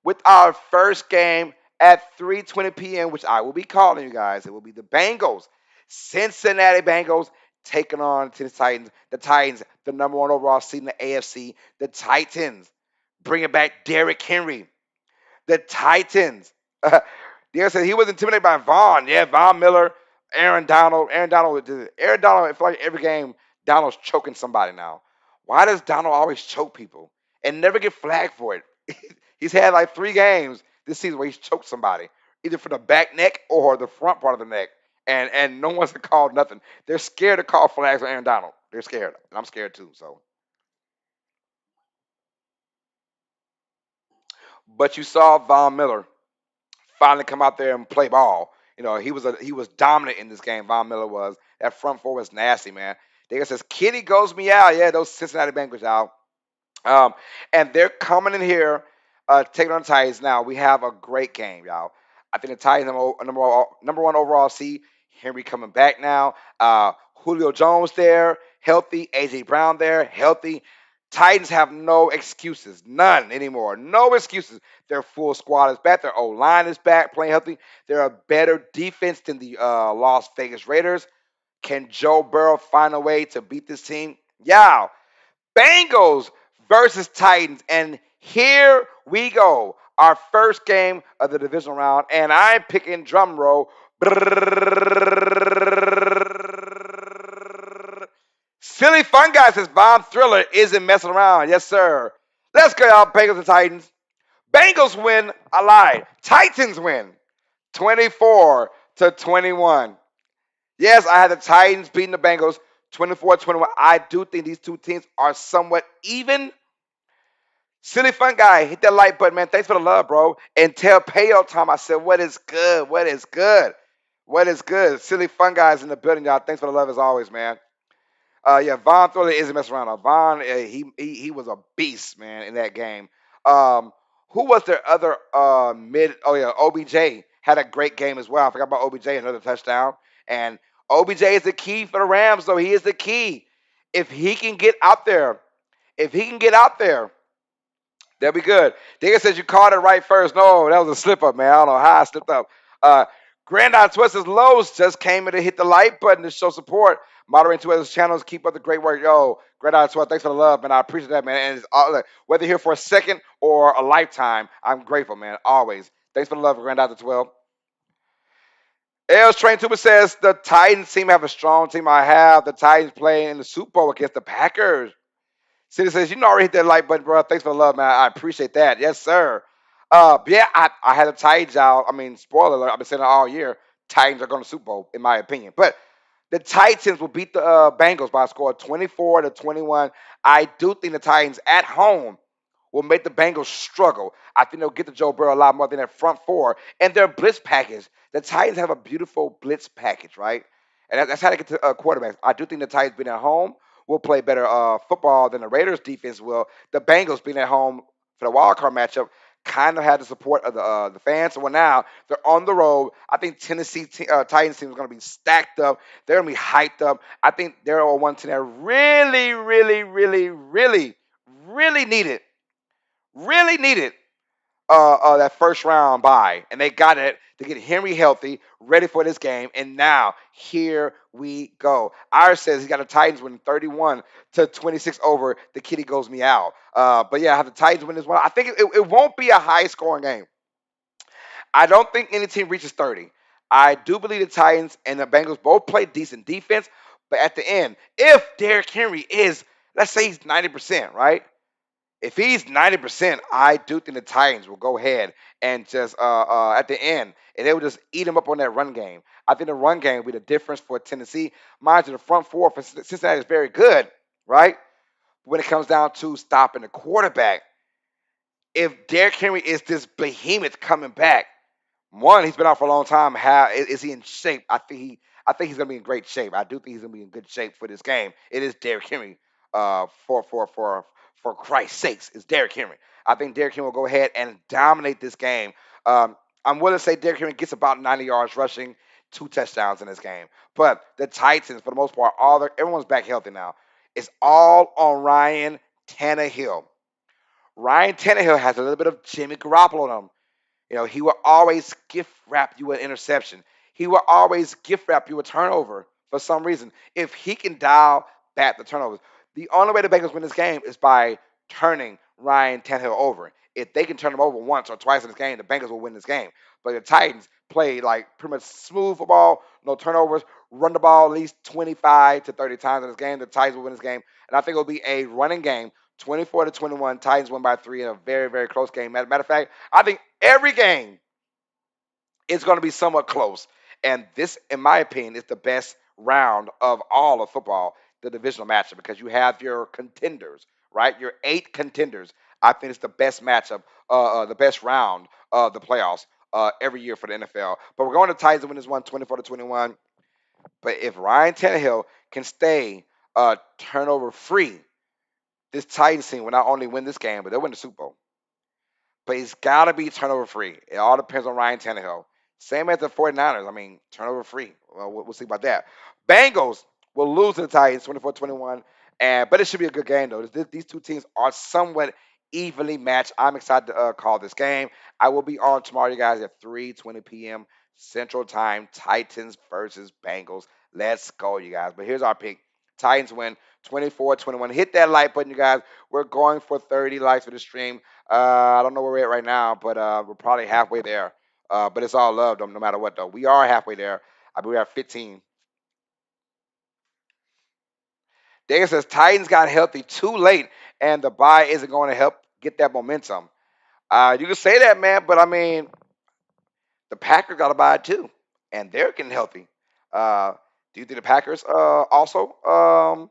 with our first game at 3:20 p.m., which I will be calling you guys. It will be the Bengals, Cincinnati Bengals, taking on to the Titans. The Titans, the number 1 overall seed in the AFC. The Titans bringing back Derrick Henry. The Titans. Derek said he was intimidated by Vaughn. Yeah, Von Miller, Aaron Donald. Aaron Donald, I feel like every game, Donald's choking somebody now. Why does Donald always choke people and never get flagged for it? He's had like 3 games this season where he's choked somebody, either for the back neck or the front part of the neck. And no one's called nothing. They're scared to call flags on Aaron Donald. They're scared. And I'm scared too. So, but you saw Von Miller finally come out there and play ball. He was dominant in this game. Von Miller was. That front four was nasty, man. Digga says, Kitty goes me out. Yeah, those Cincinnati Bengals out. Um, and they're coming in here, taking on the Titans. Now we have a great game, y'all. I think the Titans number 1 overall seed. Henry coming back now. Julio Jones there, healthy. AJ Brown there, healthy. Titans have no excuses, none anymore. No excuses. Their full squad is back. Their O line is back, playing healthy. They're a better defense than the Las Vegas Raiders. Can Joe Burrow find a way to beat this team? Yeah. Bengals versus Titans. And here we go. Our first game of the divisional round. And I'm picking drum roll. Silly fun guy says Von Thriller isn't messing around. Yes, sir. Let's go, y'all. Bengals and Titans. Bengals win. I lied. Titans win. 24-21. Yes, I had the Titans beating the Bengals 24-21. I do think these 2 teams are somewhat even. Silly fun guy, hit that like button, man. Thanks for the love, bro. And tell payout time. I said, what is good? What is good? What is good? Silly fun guys in the building, y'all. Thanks for the love as always, man. Yeah, Von Thriller isn't messing around. Von, he was a beast, man, in that game. Um, who was their other mid? Oh yeah, OBJ had a great game as well. I forgot about OBJ, another touchdown. And OBJ is the key for the Rams, though. He is the key. If he can get out there, if he can get out there, they'll be good. Digger says you caught it right first. No, that was a slip up, man. I don't know how I slipped up. Uh, Grandad Twisters Lowe's just came in to hit the like button to show support. Moderating two other channels. Keep up the great work. Yo, Grandad Twist, thanks for the love, man. I appreciate that, man. And it's all, whether you're here for a second or a lifetime, I'm grateful, man. Always. Thanks for the love, Grandad 12. L's Train Tuber says the Titans seem to have a strong team. I have the Titans playing in the Super Bowl against the Packers. City says, you know, already hit that like button, bro. Thanks for the love, man. I appreciate that. Yes, sir. Yeah, I had the Titans out. I mean, spoiler alert, I've been saying it all year. Titans are going to Super Bowl, in my opinion. But the Titans will beat the Bengals by a score of 24-21. I do think the Titans at home will make the Bengals struggle. I think they'll get to Joe Burrow a lot more than their front four and their blitz package. The Titans have a beautiful blitz package, right? And that's how they get to quarterbacks. I do think the Titans being at home will play better football than the Raiders defense will. The Bengals being at home for the wild card matchup kind of had the support of the fans. So now they're on the road. I think Tennessee Titans team is going to be stacked up. They're going to be hyped up. I think they're on one team that really, really, really, really, really needed that first round bye, and they got it to get Henry healthy, ready for this game. And now here we go. Irish says he got the Titans winning 31-26 over the Kitty Goes Me Out. But yeah, I have the Titans win this one. I think it won't be a high scoring game. I don't think any team reaches 30. I do believe the Titans and the Bengals both play decent defense, but at the end, if Derrick Henry is, let's say he's 90%, right? If he's 90%, I do think the Titans will go ahead and just at the end, and they will just eat him up on that run game. I think the run game will be the difference for Tennessee. Mind you, the front four for Cincinnati is very good, right? When it comes down to stopping the quarterback, if Derrick Henry is this behemoth coming back, one, he's been out for a long time. How is he in shape? I think he's gonna be in great shape. I do think he's gonna be in good shape for this game. It is Derrick Henry. For Christ's sakes, it's Derrick Henry. I think Derrick Henry will go ahead and dominate this game. I'm willing to say Derrick Henry gets about 90 yards rushing, 2 touchdowns in this game. But the Titans, for the most part, everyone's back healthy now. It's all on Ryan Tannehill. Ryan Tannehill has a little bit of Jimmy Garoppolo on him. He will always gift wrap you an interception. He will always gift wrap you a turnover for some reason. If he can dial back the turnovers, the only way the Bengals win this game is by turning Ryan Tannehill over. If they can turn him over once or twice in this game, the Bengals will win this game. But the Titans play like pretty much smooth football, no turnovers, run the ball at least 25 to 30 times in this game. The Titans will win this game. And I think it'll be a running game 24-21. Titans win by 3 in a very, very close game. Matter of fact, I think every game is going to be somewhat close. And this, in my opinion, is the best round of all of football, the divisional matchup, because you have your contenders, right? Your 8 contenders. I think it's the best matchup, the best round of the playoffs every year for the NFL. But we're going to Titans to win this one 24-21. But if Ryan Tannehill can stay turnover free, this Titans team will not only win this game, but they'll win the Super Bowl. But he's got to be turnover free. It all depends on Ryan Tannehill. Same as the 49ers. I mean, turnover free. Well, we'll see about that. Bengals will lose to the Titans 24-21. But it should be a good game, though. These two teams are somewhat evenly matched. I'm excited to call this game. I will be on tomorrow, you guys, at 3:20 p.m. Central Time. Titans versus Bengals. Let's go, you guys. But here's our pick. Titans win 24-21. Hit that like button, you guys. We're going for 30 likes for the stream. I don't know where we're at right now, but we're probably halfway there. But it's all love, though, no matter what, though. We are halfway there. I believe we're at 15. Dana says Titans got healthy too late, and the bye isn't going to help get that momentum. You can say that, man, but I mean, the Packers got a bye too, and they're getting healthy. Uh, do you think the Packers also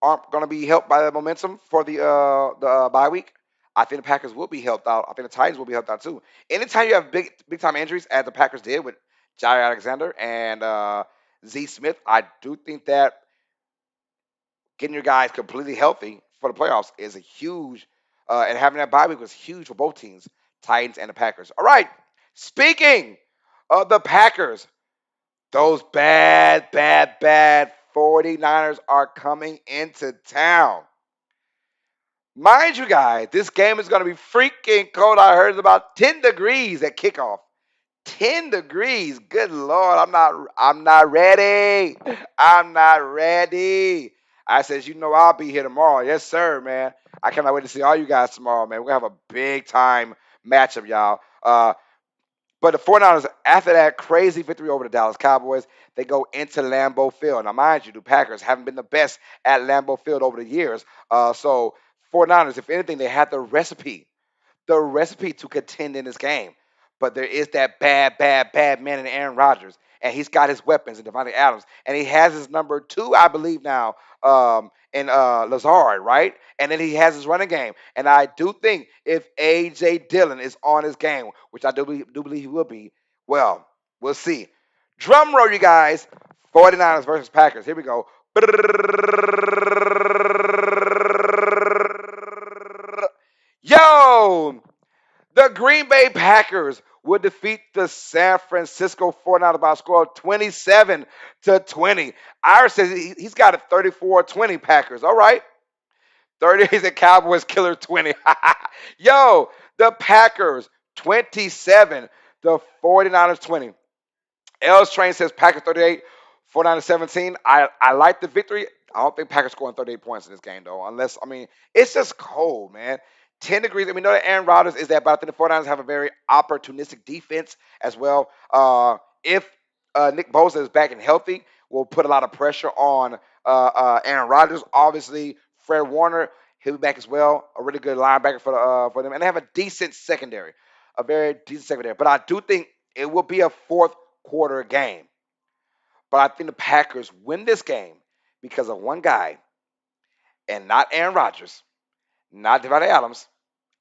aren't going to be helped by the momentum for the bye week? I think the Packers will be helped out. I think the Titans will be helped out too. Anytime you have big time injuries, as the Packers did with Jair Alexander and Z Smith, I do think that getting your guys completely healthy for the playoffs is a huge, and having that bye week was huge for both teams, Titans and the Packers. All right, speaking of the Packers, those bad 49ers are coming into town. Mind you, guys, this game is going to be freaking cold. I heard it's about 10 degrees at kickoff. 10 degrees. Good Lord, I'm not ready. I'm not ready. I says, I'll be here tomorrow. Yes, sir, man. I cannot wait to see all you guys tomorrow, man. We're going to have a big time matchup, y'all. But the 49ers, after that crazy victory over the Dallas Cowboys, they go into Lambeau Field. Now, mind you, the Packers haven't been the best at Lambeau Field over the years. So 49ers, if anything, they had the recipe to contend in this game. But there is that bad man in Aaron Rodgers. And he's got his weapons in Devontae Adams. And he has his number 2, I believe, now in Lazard, right? And then he has his running game. And I do think if A.J. Dillon is on his game, which I do believe he will be, well, we'll see. Drum roll, you guys. 49ers versus Packers. Here we go. Yo! The Green Bay Packers will defeat the San Francisco 49ers by a score of 27-20. Irish says he's got a 34-20 Packers. All right. 30 is a Cowboys killer 20. Yo, The Packers 27, the 49ers 20. Els Train says Packers 38, 49 17. I like the victory. I don't think Packers scoring 38 points in this game, though, unless, I mean, it's just cold, man. 10 degrees. And we know that Aaron Rodgers is that, but I think the 49ers have a very opportunistic defense as well. If Nick Bosa is back and healthy, will put a lot of pressure on Aaron Rodgers. Obviously, Fred Warner, he'll be back as well. A really good linebacker for them. And they have a decent secondary, a very decent secondary. But I do think it will be a fourth quarter game. But I think the Packers win this game because of one guy, and not Aaron Rodgers, not Devontae Adams,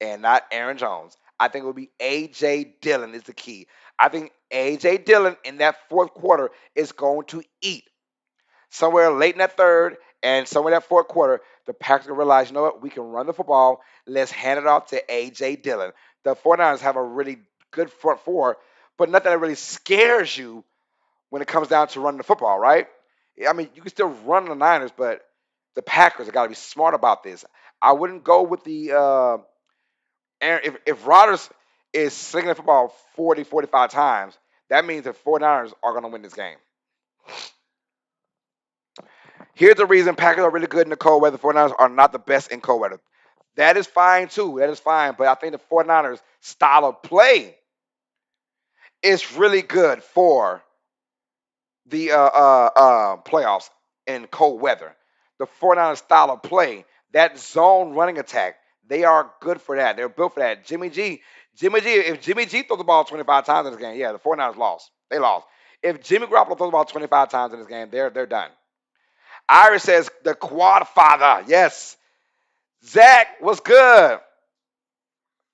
and not Aaron Jones. I think it will be A.J. Dillon is the key. I think A.J. Dillon in that fourth quarter is going to eat. Somewhere late in that third and somewhere in that fourth quarter, the Packers will realize, you know what, we can run the football. Let's hand it off to A.J. Dillon. The 49ers have a really good front four, but nothing that really scares you when it comes down to running the football, right? I mean, you can still run the Niners, but the Packers have got to be smart about this. I wouldn't go with the if Rodgers is slinging the football 40, 45 times, that means the 49ers are going to win this game. Here's the reason Packers are really good in the cold weather. 49ers are not the best in cold weather. That is fine, too. That is fine. But I think the 49ers style of play is really good for the playoffs in cold weather. The 49ers style of play, that zone running attack, they are good for that. They're built for that. If Jimmy G throws the ball 25 times in this game, yeah, the 49ers lost. They lost. If Jimmy Garoppolo throws the ball 25 times in this game, they're done. Iris says the quad father. Yes. Zach, what's good?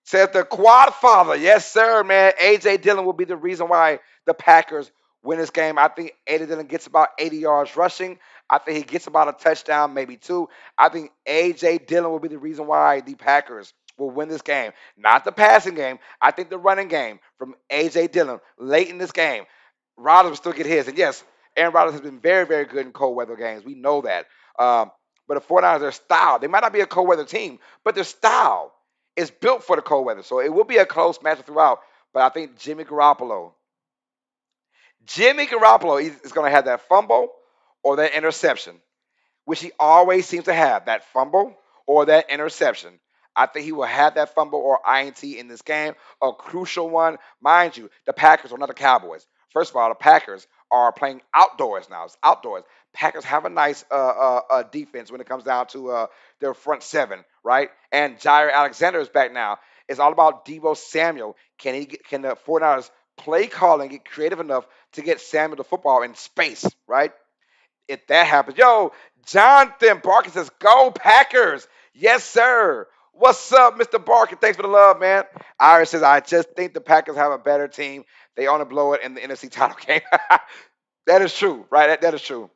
Says the quad father. Yes, sir, man. A.J. Dillon will be the reason why the Packers win this game. I think A.J. Dillon gets about 80 yards rushing. I think he gets about a touchdown, maybe two. I think A.J. Dillon will be the reason why the Packers will win this game. Not the passing game. I think the running game from A.J. Dillon late in this game. Rodgers will still get his. And yes, Aaron Rodgers has been very, very good in cold weather games. We know that. But the 49ers, their style, they might not be a cold weather team, but their style is built for the cold weather. So it will be a close matchup throughout. But I think Jimmy Garoppolo is going to have that fumble or that interception, which he always seems to have, that fumble or that interception. I think he will have that fumble or INT in this game, a crucial one. Mind you, the Packers are not the Cowboys. First of all, the Packers are playing outdoors now. It's outdoors. Packers have a nice defense when it comes down to their front seven, right? And Jair Alexander is back now. It's all about Deebo Samuel. Can the 49ers play calling get creative enough to get Samuel the football in space, right? If that happens. Yo, Jonathan Barker says, go Packers. Yes, sir. What's up, Mr. Barker? Thanks for the love, man. Iris says, I just think the Packers have a better team. They only blow it in the NFC title game. That is true, right? That is true.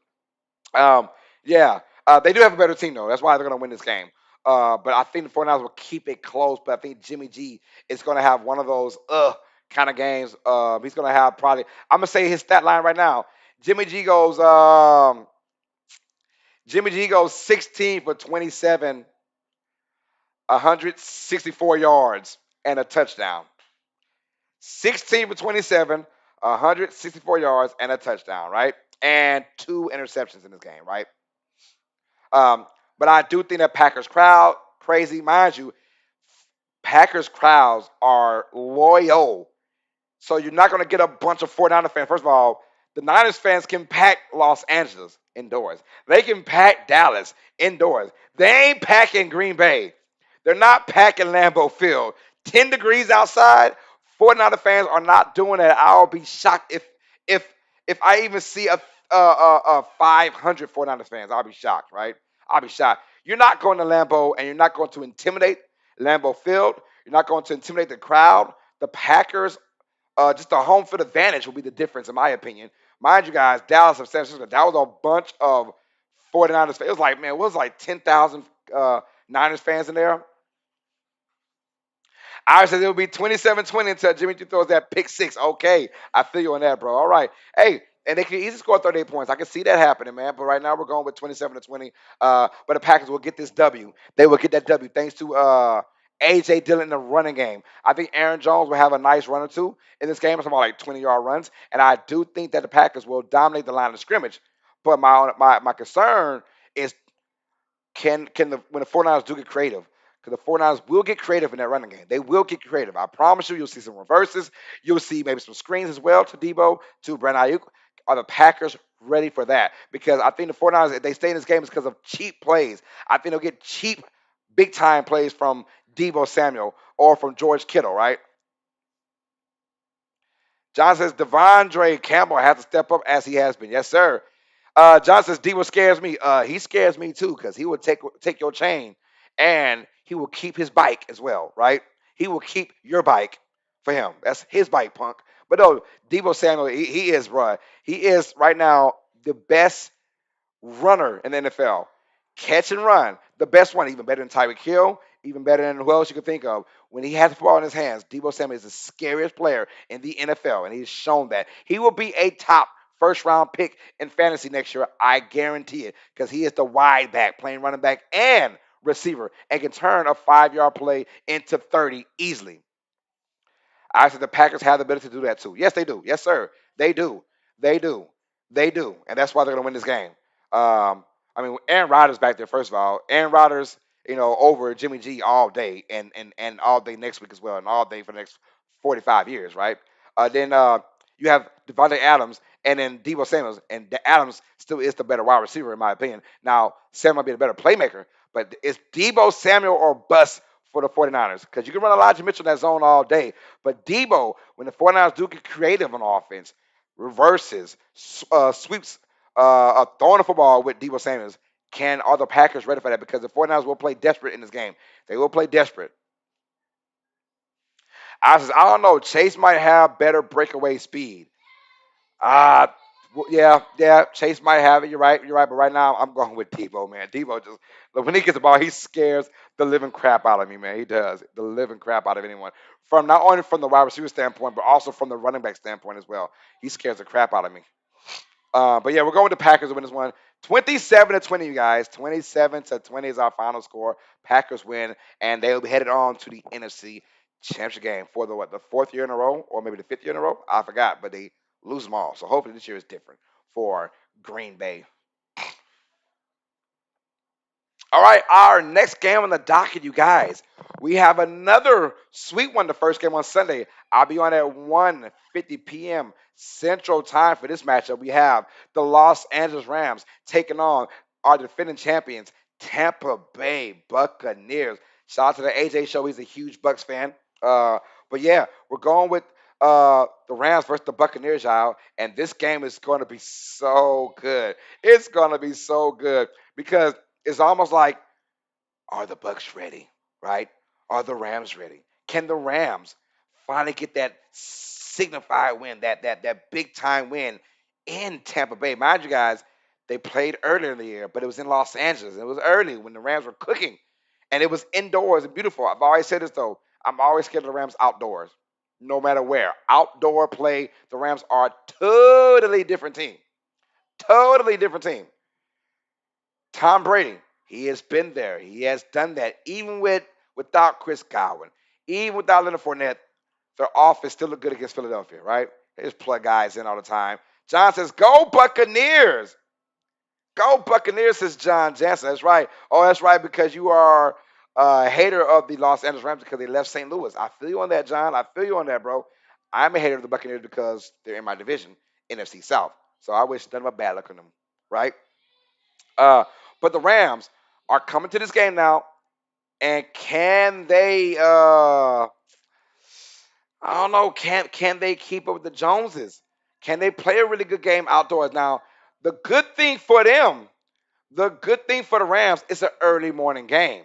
Um, yeah, they do have a better team, though. That's why they're going to win this game. But I think the 49ers will keep it close. But I think Jimmy G is going to have one of those kind of games. He's going to have probably, I'm going to say his stat line right now. Jimmy G goes um, Jimmy G goes 16 for 27, 164 yards, and a touchdown. 16 for 27, 164 yards, and a touchdown, right? And two interceptions in this game, right? But I do think that Packers crowd, crazy, mind you, Packers crowds are loyal. So you're not going to get a bunch of 49er fans. First of all, the Niners fans can pack Los Angeles indoors. They can pack Dallas indoors. They ain't packing Green Bay. They're not packing Lambeau Field. 10 degrees outside. 49er fans are not doing that. I'll be shocked if if I even see a 500 49er fans. I'll be shocked, right? I'll be shocked. You're not going to Lambeau and you're not going to intimidate Lambeau Field. You're not going to intimidate the crowd. The Packers just the home field advantage will be the difference, in my opinion. Mind you guys, Dallas and San Francisco, that was a bunch of 49ers fans. It was like, man, it was like 10,000 Niners fans in there. I said it will be 27-20 until Jimmy G throws that pick six. Okay, I feel you on that, bro. All right. Hey, and they can easily score 38 points. I can see that happening, man. But right now we're going with 27-20. But the Packers will get this W. They will get that W thanks to AJ Dillon in the running game. I think Aaron Jones will have a nice run or two in this game. I'm talking about like 20-yard runs. And I do think that the Packers will dominate the line of scrimmage. But my concern is can the when the 49ers do get creative, because the 49ers will get creative in that running game. They will get creative. I promise you, you'll see some reverses. You'll see maybe some screens as well to Debo, to Brandon Ayuk. Are the Packers ready for that? Because I think the 49ers, if they stay in this game, it's because of cheap plays. I think they'll get cheap, big time plays from Debo Samuel or from George Kittle, right? John says Devondre Campbell has to step up as he has been. Yes, sir. John says Debo scares me. He scares me too because he will take your chain and he will keep his bike as well, right? He will keep your bike for him. That's his bike, punk. But no, Debo Samuel, he is, bro. He is right now the best runner in the NFL. Catch and run. The best one, even better than Tyreek Hill, even better than who else you can think of. When he has the ball in his hands, Debo Samuel is the scariest player in the NFL, and he's shown that. He will be a top first round pick in fantasy next year. I guarantee it, because he is the wide back, playing running back and receiver, and can turn a 5-yard play into 30 easily. I said the Packers have the ability to do that too. Yes, they do. Yes, sir. They do. They do. They do. And that's why they're going to win this game. I mean, Aaron Rodgers back there, first of all. Aaron Rodgers, over Jimmy G all day and all day next week as well, and all day for the next 45 years, right? Then you have Devontae Adams and then Debo Samuels. And Adams still is the better wide receiver, in my opinion. Now, Sam might be the better playmaker, but it's Debo Samuel or bust for the 49ers, because you can run Elijah Mitchell in that zone all day. But Debo, when the 49ers do get creative on offense, reverses, sweeps, throwing the football with Debo Samuels, are the Packers ready for that? Because the 49ers will play desperate in this game. They will play desperate. I don't know. Chase might have better breakaway speed. Uh yeah. Chase might have it. You're right. But right now, I'm going with Debo, man. Debo just look, when he gets the ball, he scares the living crap out of me, man. He does the living crap out of anyone. From not only from the wide receiver standpoint, but also from the running back standpoint as well. He scares the crap out of me. But yeah, we're going with the Packers to win this one. 27-20, you guys. 27-20 is our final score. Packers win, and they'll be headed on to the NFC Championship game for the fourth year in a row, or maybe the fifth year in a row. I forgot, but they lose them all. So hopefully this year is different for Green Bay. All right, our next game on the docket, you guys. We have another sweet one. The first game on Sunday. I'll be on at 1:50 p.m. Central Time for this matchup. We have the Los Angeles Rams taking on our defending champions, Tampa Bay Buccaneers. Shout out to the AJ Show. He's a huge Bucks fan. But yeah, we're going with the Rams versus the Buccaneers, y'all. And this game is going to be so good. It's going to be so good because it's almost like, are the Bucks ready? Right? Are the Rams ready? Can the Rams finally get that signified win, that big time win in Tampa Bay? Mind you, guys, they played earlier in the year, but it was in Los Angeles. It was early when the Rams were cooking, and it was indoors and beautiful. I've always said this though. I'm always scared of the Rams outdoors, no matter where. Outdoor play, the Rams are a totally different team. Totally different team. Tom Brady, he has been there. He has done that. Even without Chris Godwin, even without Leonard Fournette, their offense still look good against Philadelphia, right? They just plug guys in all the time. John says, "Go Buccaneers! Go Buccaneers!" Says John Jansen. That's right. Oh, that's right, because you are a hater of the Los Angeles Rams because they left St. Louis. I feel you on that, John. I feel you on that, bro. I'm a hater of the Buccaneers because they're in my division, NFC South. So I wish nothing but bad luck on them, right? Uh, but the Rams are coming to this game now, and can they? I don't know. Can they keep up with the Joneses? Can they play a really good game outdoors? Now, the good thing for them, the good thing for the Rams, it's an early morning game.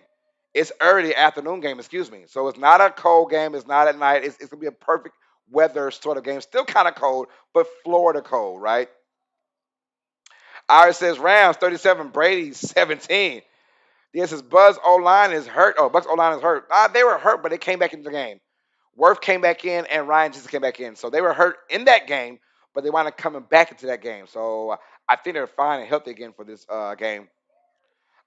It's early afternoon game, excuse me. So it's not a cold game. It's not at night. It's gonna be a perfect weather sort of game. Still kind of cold, but Florida cold, right? Iris says Rams 37, Brady 17. Yes, his Buzz O line is hurt. Oh, Bucks O line is hurt. They were hurt, but they came back into the game. Worth came back in, and Ryan just came back in. So they were hurt in that game, but they wound up coming back into that game. So I think they're fine and healthy again for this game.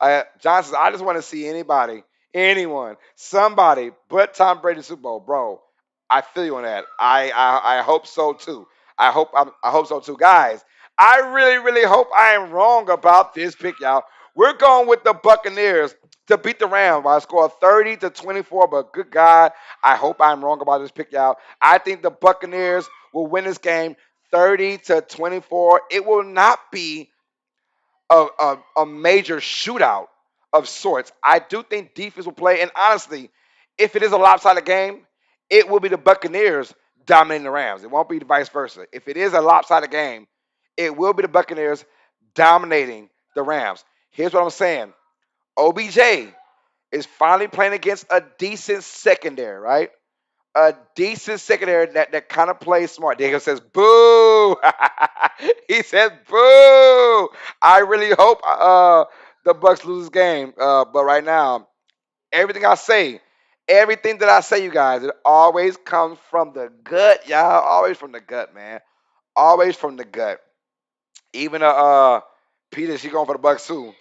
John says, I just want to see anybody anyone, somebody, but Tom Brady Super Bowl, bro. I feel you on that. I hope so too. I hope so too, guys. I really really hope I am wrong about this pick, y'all. We're going with the Buccaneers to beat the Rams by a score of 30-24. But good God, I hope I'm wrong about this pick, y'all. I think the Buccaneers will win this game 30-24. It will not be a major shootout of sorts. I do think defense will play, and honestly, if it is a lopsided game, it will be the Buccaneers dominating the Rams. It won't be the vice versa. If it is a lopsided game, it will be the Buccaneers dominating the Rams. Here's what I'm saying: OBJ is finally playing against a decent secondary, right? A decent secondary that kind of plays smart. Diego says, boo. He says, boo. I really hope the Bucks lose this game. But right now, everything I say, everything that I say, you guys, it always comes from the gut, y'all. Always from the gut, man. Always from the gut. Even Peter, she going for the Bucks too.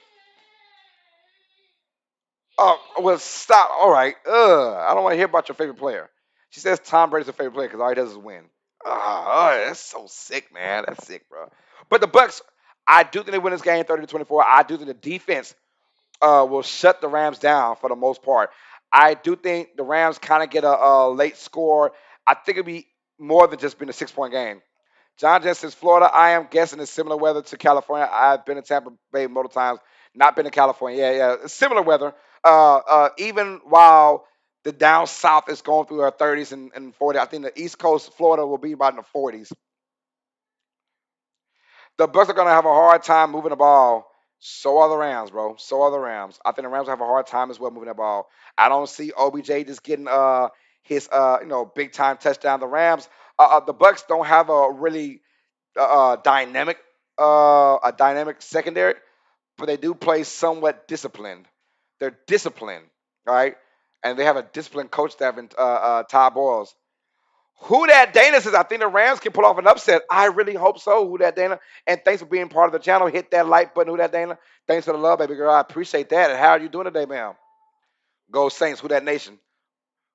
Oh, well, stop. All right. I don't want to hear about your favorite player. She says Tom Brady's her favorite player because all he does is win. That's so sick, man. That's sick, bro. But the Bucks, I do think they win this game 30-24. I do think the defense will shut the Rams down for the most part. I do think the Rams kind of get a late score. I think it'll be more than just being a 6 point game. John Jess says Florida. I am guessing it's similar weather to California. I've been in Tampa Bay multiple times, not been to California. Yeah, yeah, it's similar weather. Even while the down south is going through our 30s and 40s, I think the East Coast, Florida, will be about in the 40s. The Bucks are going to have a hard time moving the ball. So are the Rams, bro. So are the Rams. I think the Rams have a hard time as well moving the ball. I don't see OBJ just getting his big time touchdown. The Bucks don't have a dynamic secondary, but they do play somewhat disciplined. They're disciplined, right? And they have a disciplined coach staff in Todd Boyles. Who that Dana says, I think the Rams can pull off an upset. I really hope so. Who that Dana? And thanks for being part of the channel. Hit that like button. Who that Dana? Thanks for the love, baby girl. I appreciate that. And how are you doing today, ma'am? Go Saints. Who that nation?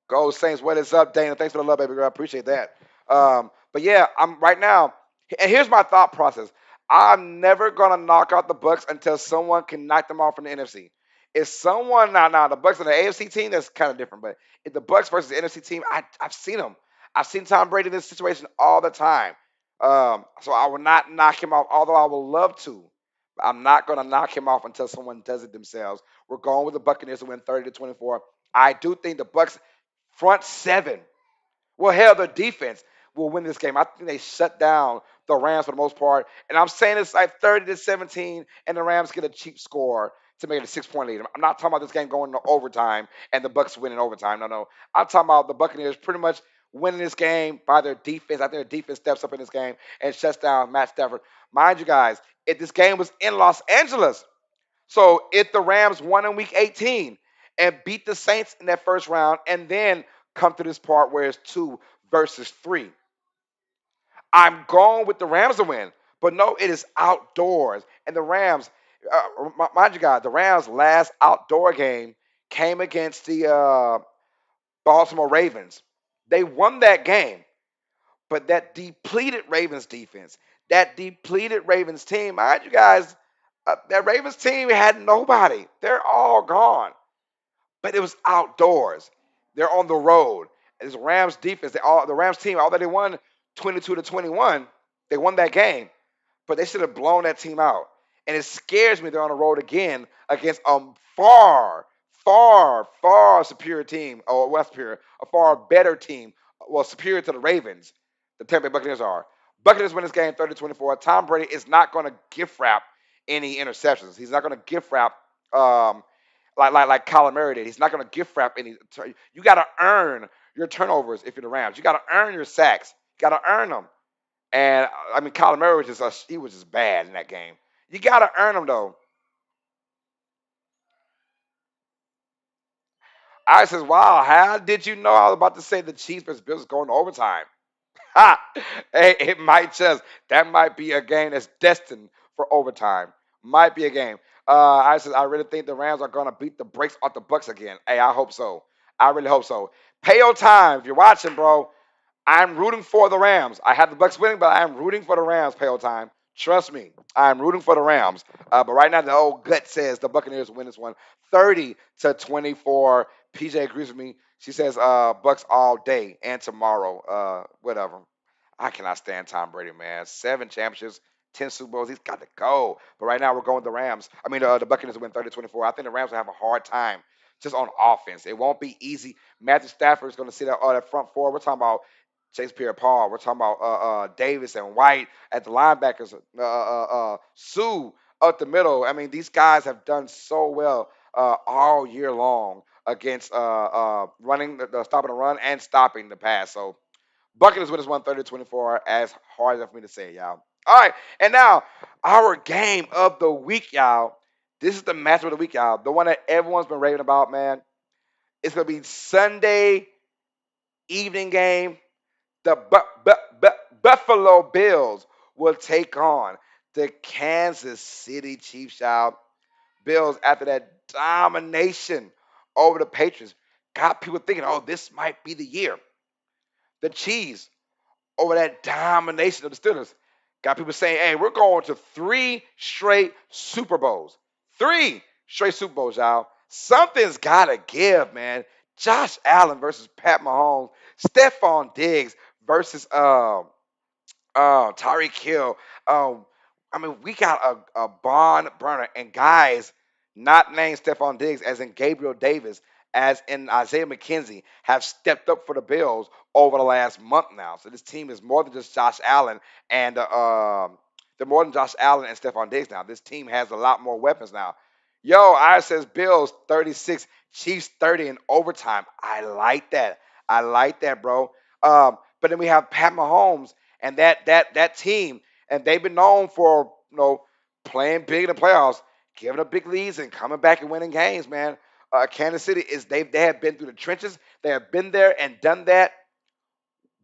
Go Saints. What is up, Dana? Thanks for the love, baby girl. I appreciate that. But yeah, I'm right now. And here's my thought process. I'm never gonna knock out the Bucks until someone can knock them off from the NFC. If someone now the Bucks and the AFC team, that's kind of different. But if the Bucks versus the NFC team, I've seen them. I've seen Tom Brady in this situation all the time. So I will not knock him off, although I would love to. I'm not gonna knock him off until someone does it themselves. We're going with the Buccaneers to win 30-24. I do think the Bucks front seven. Well, hell, the defense will win this game. I think they shut down the Rams for the most part. And I'm saying it's like 30-17, and the Rams get a cheap score to make it a 6 point lead. I'm not talking about this game going to overtime and the Bucks winning overtime. No, no. I'm talking about the Buccaneers pretty much winning this game by their defense. I think their defense steps up in this game and shuts down Matt Stafford. Mind you guys, if this game was in Los Angeles, so if the Rams won in week 18 and beat the Saints in that first round and then come to this part where it's 2 versus 3, I'm going with the Rams to win. But no, it is outdoors. And the Rams, mind you guys, the Rams' last outdoor game came against the Baltimore Ravens. They won that game, but that depleted Ravens defense, that depleted Ravens team, mind you guys, that Ravens team had nobody. They're all gone. But it was outdoors. They're on the road. It's Rams defense. The Rams team, although they won 22-21, they won that game. But they should have blown that team out. And it scares me they're on the road again against a far, far, far superior team, or well, superior, a far better team, well, superior to the Ravens, the Tampa Bay Buccaneers are. Buccaneers win this game 30-24. Tom Brady is not going to gift wrap any interceptions. He's not going to gift wrap um, like Kyler Murray did. He's not going to gift wrap any. You got to earn your turnovers if you're the Rams. You got to earn your sacks. You got to earn them. And I mean, Kyler Murray was he was just bad in that game. You got to earn them though. I says, wow, how did you know I was about to say the Chiefs versus Bills is going to overtime? Ha! Hey, it might just that might be a game that's destined for overtime. Might be a game. I really think the Rams are gonna beat the brakes off the Bucks again. Hey, I hope so. I really hope so. Pay your time if you're watching, bro. I'm rooting for the Rams. I have the Bucks winning, but I'm rooting for the Rams. Pay your time. Trust me, I'm rooting for the Rams. But right now, the old gut says the Buccaneers win this one, 30-24. PJ agrees with me. She says Bucks all day and tomorrow. Whatever. I cannot stand Tom Brady, man. 7 championships, 10 Super Bowls. He's got to go. But right now, we're going with the Rams. I mean, the Buccaneers win 30-24. I think the Rams will have a hard time just on offense. It won't be easy. Matthew Stafford is going to sit at that front four. We're talking about Chase Pierre-Paul. We're talking about Davis and White at the linebackers. Sue up the middle. I mean, these guys have done so well all year long against running, stopping the run and stopping the pass. So Buccaneers win this one 30-24, as hard as for me to say, y'all. All right, and now our game of the week, y'all. This is the match of the week, y'all. The one that everyone's been raving about, man. It's gonna be Sunday evening game. The Buffalo Bills will take on the Kansas City Chiefs, y'all. Bills, after that domination over the Patriots, got people thinking, oh, this might be the year. The Chiefs, over that domination of the Steelers, got people saying, hey, we're going to 3 straight Super Bowls. 3 straight Super Bowls, y'all. Something's got to give, man. Josh Allen versus Pat Mahomes. Stephon Diggs versus Tyreek Hill. Um, I mean, we got a barn burner and guys not named Stephon Diggs, as in Gabriel Davis, as in Isaiah McKenzie, have stepped up for the Bills over the last month now. So this team is more than just Josh Allen and they're more than Josh Allen and Stephon Diggs now. This team has a lot more weapons now. Yo, I says Bills 36, Chiefs 30 in overtime. I like that. I like that, bro. But then we have Pat Mahomes and that team, and they've been known for playing big in the playoffs, giving up big leads and coming back and winning games, man. Kansas City is they have been through the trenches. They have been there and done that.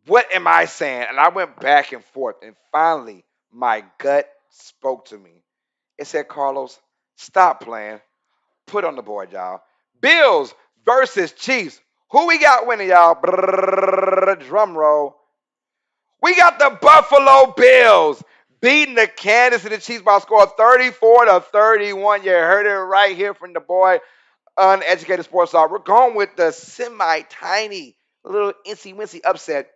What am I saying? And I went back and forth, and finally my gut spoke to me. It said, Carlos, stop playing. Put on the board, y'all. Bills versus Chiefs. Who we got winning, y'all? Brrr, drum roll. We got the Buffalo Bills beating the Kansas City Chiefs by a score of 34-31. You heard it right here from the boy, Uneducated Sports Talk. We're going with the semi-tiny, little incy-wincy upset.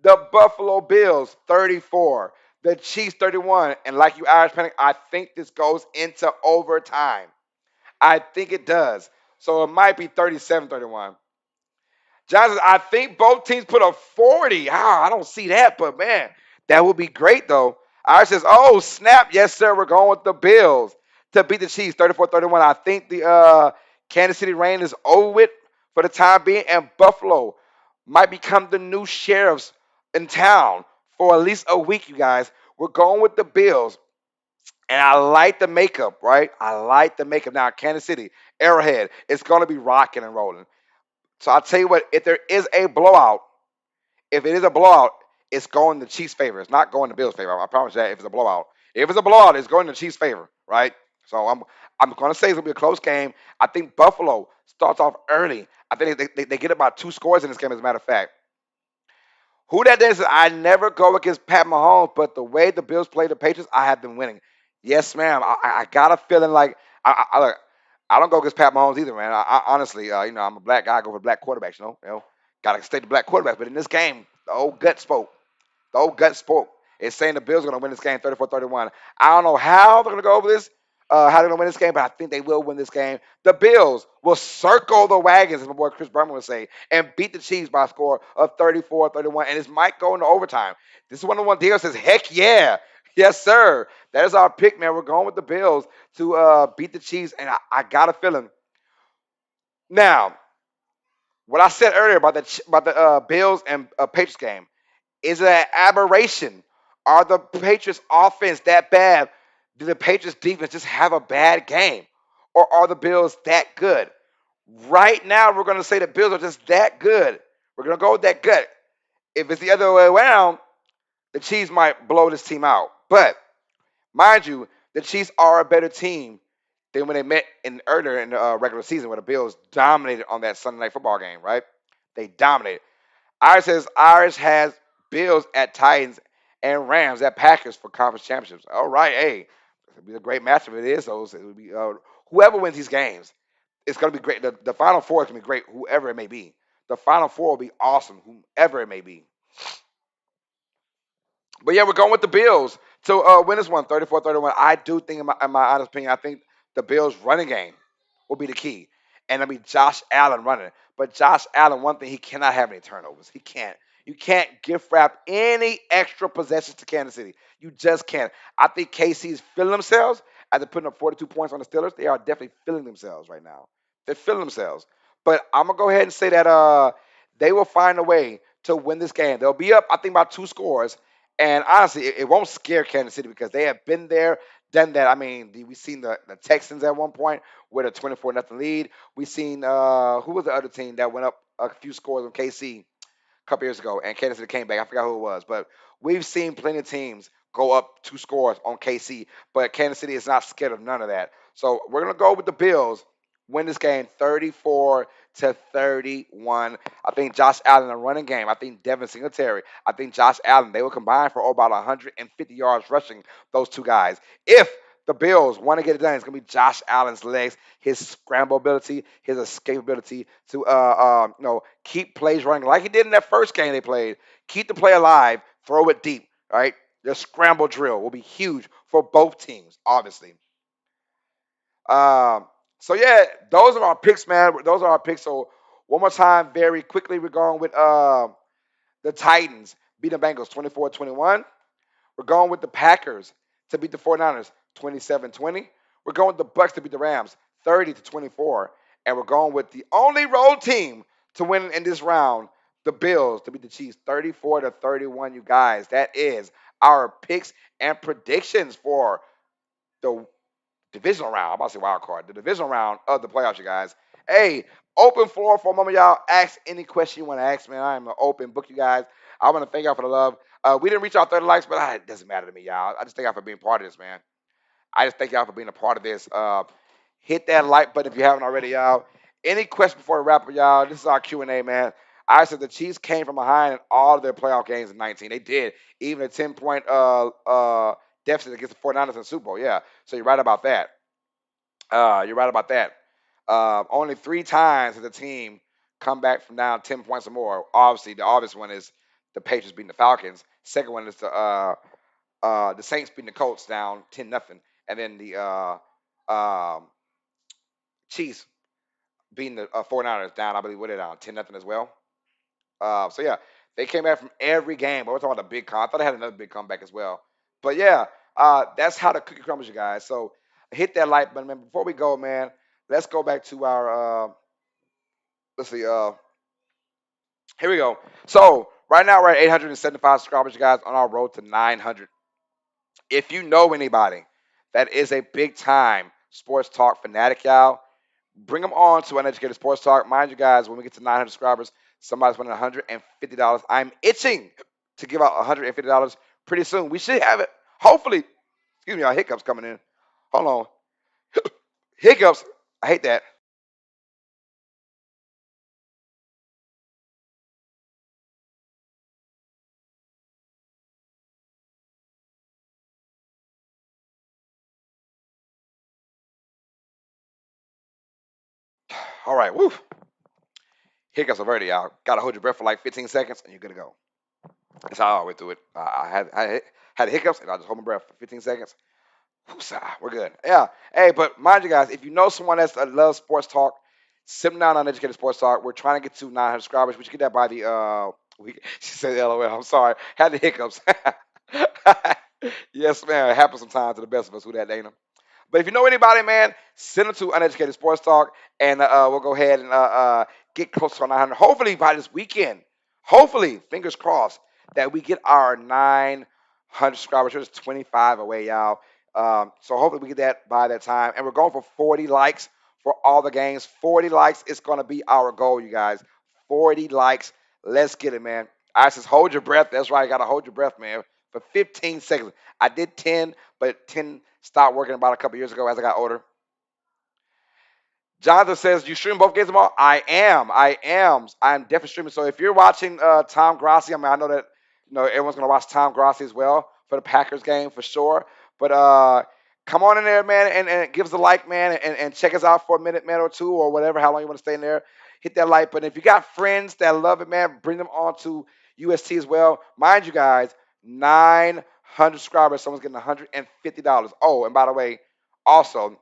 The Buffalo Bills 34, the Chiefs 31. And like you Irish Panic, I think this goes into overtime. I think it does. So it might be 37-31. Johnson, I think both teams put up 40. I don't see that, but man, that would be great though. I says, oh, snap. Yes, sir. We're going with the Bills to beat the Chiefs 34-31. I think the Kansas City reign is over with for the time being, and Buffalo might become the new sheriffs in town for at least a week, you guys. We're going with the Bills. And I like the makeup, right? I like the makeup. Now, Kansas City, Arrowhead, it's going to be rocking and rolling. So I'll tell you what, if there is a blowout, if it is a blowout, it's going to Chiefs' favor. It's not going to Bills' favor. I promise you that if it's a blowout. If it's a blowout, it's going to Chiefs' favor, right? So I'm going to say it's going to be a close game. I think Buffalo starts off early. I think they get about 2 scores in this game, as a matter of fact. Who that is, I never go against Pat Mahomes, but the way the Bills play the Patriots, I have been winning. Yes, ma'am. I got a feeling like look, I don't go against Pat Mahomes either, man. Honestly, I'm a black guy. I go for black quarterbacks. Got to stay the black quarterbacks. But in this game, the old gut spoke. The old gut spoke. It's saying the Bills are going to win this game 34-31. I don't know how they're going to go over this, how they're going to win this game, but I think they will win this game. The Bills will circle the wagons, as my boy Chris Berman would say, and beat the Chiefs by a score of 34-31. And this might go into overtime. This is one of the ones Diego says, heck yeah. Yes, sir. That is our pick, man. We're going with the Bills to beat the Chiefs, and I got a feeling. Now, what I said earlier about the Bills and Patriots game is an aberration. Are the Patriots offense that bad? Do the Patriots defense just have a bad game? Or are the Bills that good? Right now, we're going to say the Bills are just that good. We're going to go with that gut. If it's the other way around, the Chiefs might blow this team out. But mind you, The Chiefs are a better team than when they met in earlier in the regular season, where the Bills dominated on that Sunday night football game. Right? They dominated. Irish has Bills at Titans and Rams at Packers for conference championships. All right, hey, it'll be a great matchup. It is those. It would be whoever wins these games. It's going to be great. The final four is going to be great, whoever it may be. The final four will be awesome, whomever it may be. But yeah, we're going with the Bills to win this one, 34-31. I do think, in my honest opinion, I think the Bills' running game will be the key. And it'll be Josh Allen running. But Josh Allen, one thing, he cannot have any turnovers. He can't. You can't gift wrap any extra possessions to Kansas City. You just can't. I think KC's feeling themselves after putting up 42 points on the Steelers. They are definitely feeling themselves right now. They're feeling themselves. But I'm going to go ahead and say that they will find a way to win this game. They'll be up, I think, about two scores. And honestly, it won't scare Kansas City because they have been there, done that. I mean, we seen the Texans at one point with a 24-0 lead. We seen who was the other team that went up a few scores on KC couple years ago, and Kansas City came back. I forgot who it was, but we've seen plenty of teams go up two scores on KC, but Kansas City is not scared of none of that. So we're gonna go with the Bills. Win this game 34-31. I think Josh Allen a running game. I think Devin Singletary. I think Josh Allen. They will combine for about 150 yards rushing. Those two guys. If the Bills want to get it done, it's gonna be Josh Allen's legs, his scramble ability, his escapability to keep plays running like he did in that first game they played. Keep the play alive, throw it deep. Right, the scramble drill will be huge for both teams, obviously. Um, so yeah, those are our picks, man. Those are our picks. So one more time, very quickly, we're going with the Titans beating the Bengals 24-21. We're going with the Packers to beat the 49ers 27-20. We're going with the Bucks to beat the Rams 30-24. And we're going with the only road team to win in this round, the Bills, to beat the Chiefs 34-31. You guys, that is our picks and predictions for the divisional round. I'm about to say wild card. The divisional round of the playoffs, you guys. Hey, open floor for a moment, y'all. Ask any question you want to ask, man. I am an open book, you guys. I want to thank y'all for the love. We didn't reach our 30 likes, but it doesn't matter to me, y'all. I just thank y'all for being part of this, man. I just thank y'all for being a part of this. Hit that like button if you haven't already, y'all. Any questions before we wrap up, y'all? This is our Q&A, man. I said the Chiefs came from behind in all of their playoff games in 19. They did. Even a 10-point deficit against the 49ers in the Super Bowl. Yeah, so you're right about that. You're right about that. Only three times has the team come back from down 10 points or more. Obviously, the obvious one is the Patriots beating the Falcons. Second one is the Saints beating the Colts down 10-0, and then the Chiefs beating the 49ers down, I believe, what are they down 10-0 as well. So yeah, they came back from every game. But we're talking about the big I thought they had another big comeback as well. But yeah, that's how the cookie crumbles, you guys. So hit that like button, man. Before we go, man, let's go back to our let's see, here we go. So right now we're at 875 subscribers, you guys, on our road to 900. If you know anybody that is a big time sports talk fanatic, y'all, bring them on to Uneducated Sports Talk. Mind you guys, when we get to 900 subscribers, somebody's winning $150. I'm itching to give out $150 pretty soon. We should have it. Hopefully, excuse me, our hiccups coming in. Hold on. Hiccups. I hate that. All right, woo. Hiccups are ready, y'all. Gotta hold your breath for like 15 seconds and you're good to go. That's how I always do it. I had hiccups and I just hold my breath for 15 seconds. We're good. Yeah. Hey, but mind you guys, if you know someone that loves sports talk, send them down on Educated Sports Talk. We're trying to get to 900 subscribers. We should get that by the week. She said LOL. I'm sorry. Had the hiccups. Yes, man. It happens sometimes to the best of us. Who that, Dana? But if you know anybody, man, send them to Uneducated Sports Talk, and we'll go ahead and get close to our 900. Hopefully by this weekend. Hopefully, fingers crossed, that we get our 900 subscribers. There's 25 away, y'all. So hopefully we get that by that time. And we're going for 40 likes for all the games. 40 likes is going to be our goal, you guys. 40 likes. Let's get it, man. I says hold your breath. That's right. You got to hold your breath, man, for 15 seconds. I did 10, but 10 stopped working about a couple years ago as I got older. Jonathan says, "You stream both games tomorrow?" I am. I am. I'm definitely streaming. So if you're watching Tom Grossi, I mean, I know that everyone's gonna watch Tom Grossi as well for the Packers game for sure. But come on in there, man, and give us a like, man, and check us out for a minute or two or whatever, how long you want to stay in there. Hit that like button. If you got friends that love it, man, bring them on to UST as well. Mind you, guys, 900 subscribers, someone's getting $150. Oh, and by the way, also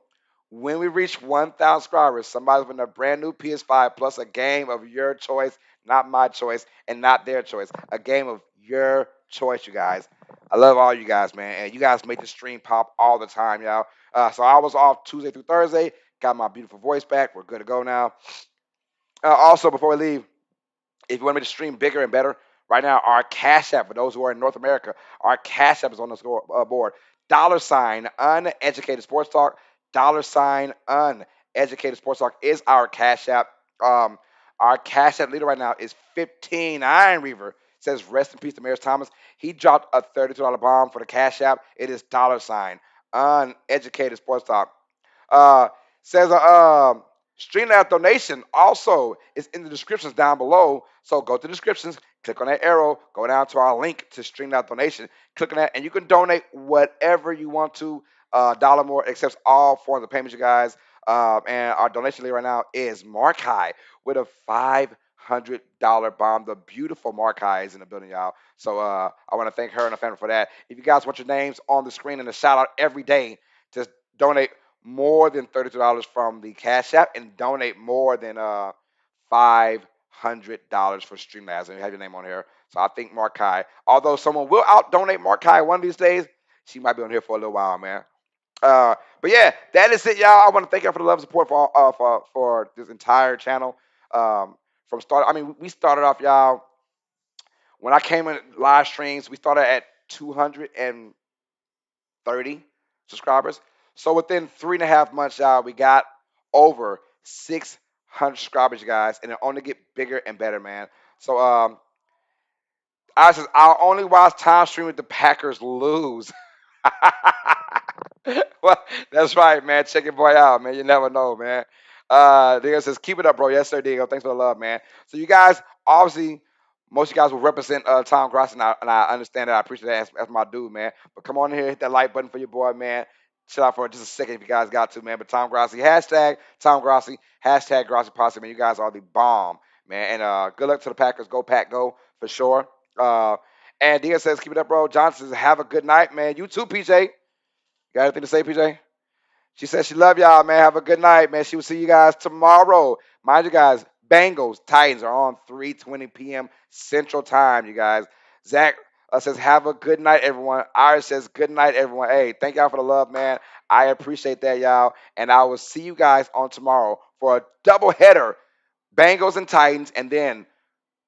when we reach 1,000 subscribers, somebody's winning a brand new PS5 plus a game of your choice, not my choice, and not their choice. A game of your choice, you guys. I love all you guys, man. And you guys make the stream pop all the time, y'all. So I was off Tuesday through Thursday. Got my beautiful voice back. We're good to go now. Also, before we leave, if you want me to stream bigger and better, right now our Cash App for those who are in North America, our Cash App is on the board. Dollar sign Uneducated Sports Talk. Dollar sign Uneducated Sports Talk is our Cash App. Um, our Cash App leader right now is 15 Iron Reaver. Says rest in peace to Maris Thomas. He dropped a $32 bomb for the Cash App. It is dollar sign Uneducated Sports Talk. Uh, says Streamlab donation also is in the descriptions down below. So go to the descriptions, click on that arrow, go down to our link to Streamlab donation, click on that, and you can donate whatever you want to. Dollar more accepts all forms of payments, you guys. And our donation lead right now is Mark High with a $500 bomb. The beautiful Mark High is in the building, y'all. So I want to thank her and her family for that. If you guys want your names on the screen and a shout out every day, just donate more than $32 from the Cash App and donate more than $500 for Streamlabs, and you have your name on here. So I think Markai, although someone will out donate Markai one of these days, she might be on here for a little while, man. But yeah, that is it, y'all. I want to thank y'all for the love and support for this entire channel. From start, I mean, we started off, y'all. When I came in live streams, we started at 230 subscribers. So within 3.5 months, y'all, we got over 600 subscribers, you guys, and it only get bigger and better, man. So I'll only watch time stream if the Packers lose. Well, that's right, man. Check your boy out, man. You never know, man. Diego says, keep it up, bro. Yes, sir, Diego. Thanks for the love, man. So you guys, obviously, most of you guys will represent Tom Cross, and I understand that. I appreciate that. That's my dude, man. But come on in here, hit that like button for your boy, man. Chill out for just a second if you guys got to, man. But Tom Grossi, hashtag Tom Grossi, hashtag Grossi Posse, man. You guys are the bomb, man. And good luck to the Packers. Go Pack, go for sure. And Diaz says, keep it up, bro. Johnson says, have a good night, man. You too, PJ. Got anything to say, PJ? She says she love y'all, man. Have a good night, man. She will see you guys tomorrow. Mind you guys, Bengals, Titans are on 3:20 p.m. Central Time, you guys. Zach says, have a good night, everyone. Iris says, good night, everyone. Hey, thank y'all for the love, man. I appreciate that, y'all. And I will see you guys on tomorrow for a double header. Bengals and Titans, and then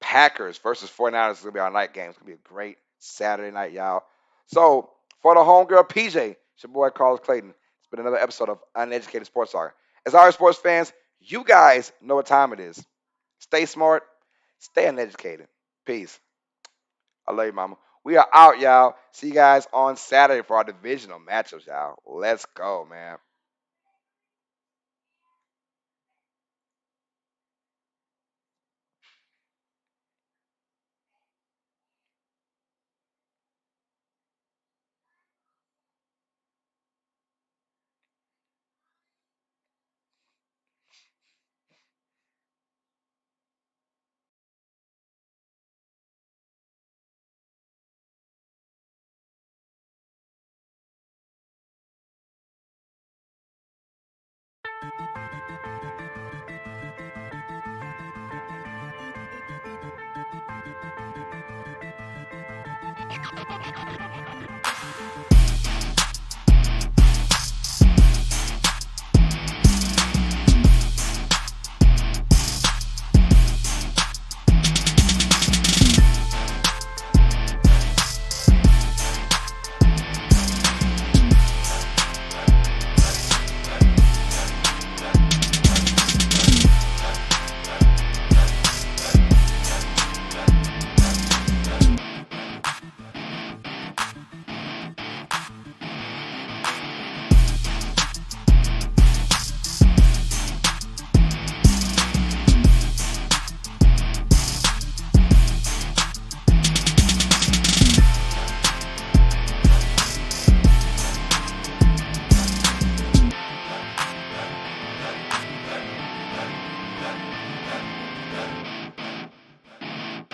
Packers versus 49ers is going to be our night game. It's going to be a great Saturday night, y'all. So, for the homegirl PJ, it's your boy Carlos Clayton. It's been another episode of Uneducated Sports Talk. As always, sports fans, you guys know what time it is. Stay smart, stay uneducated. Peace. I love you, mama. We are out, y'all. See you guys on Saturday for our divisional matchups, y'all. Let's go, man.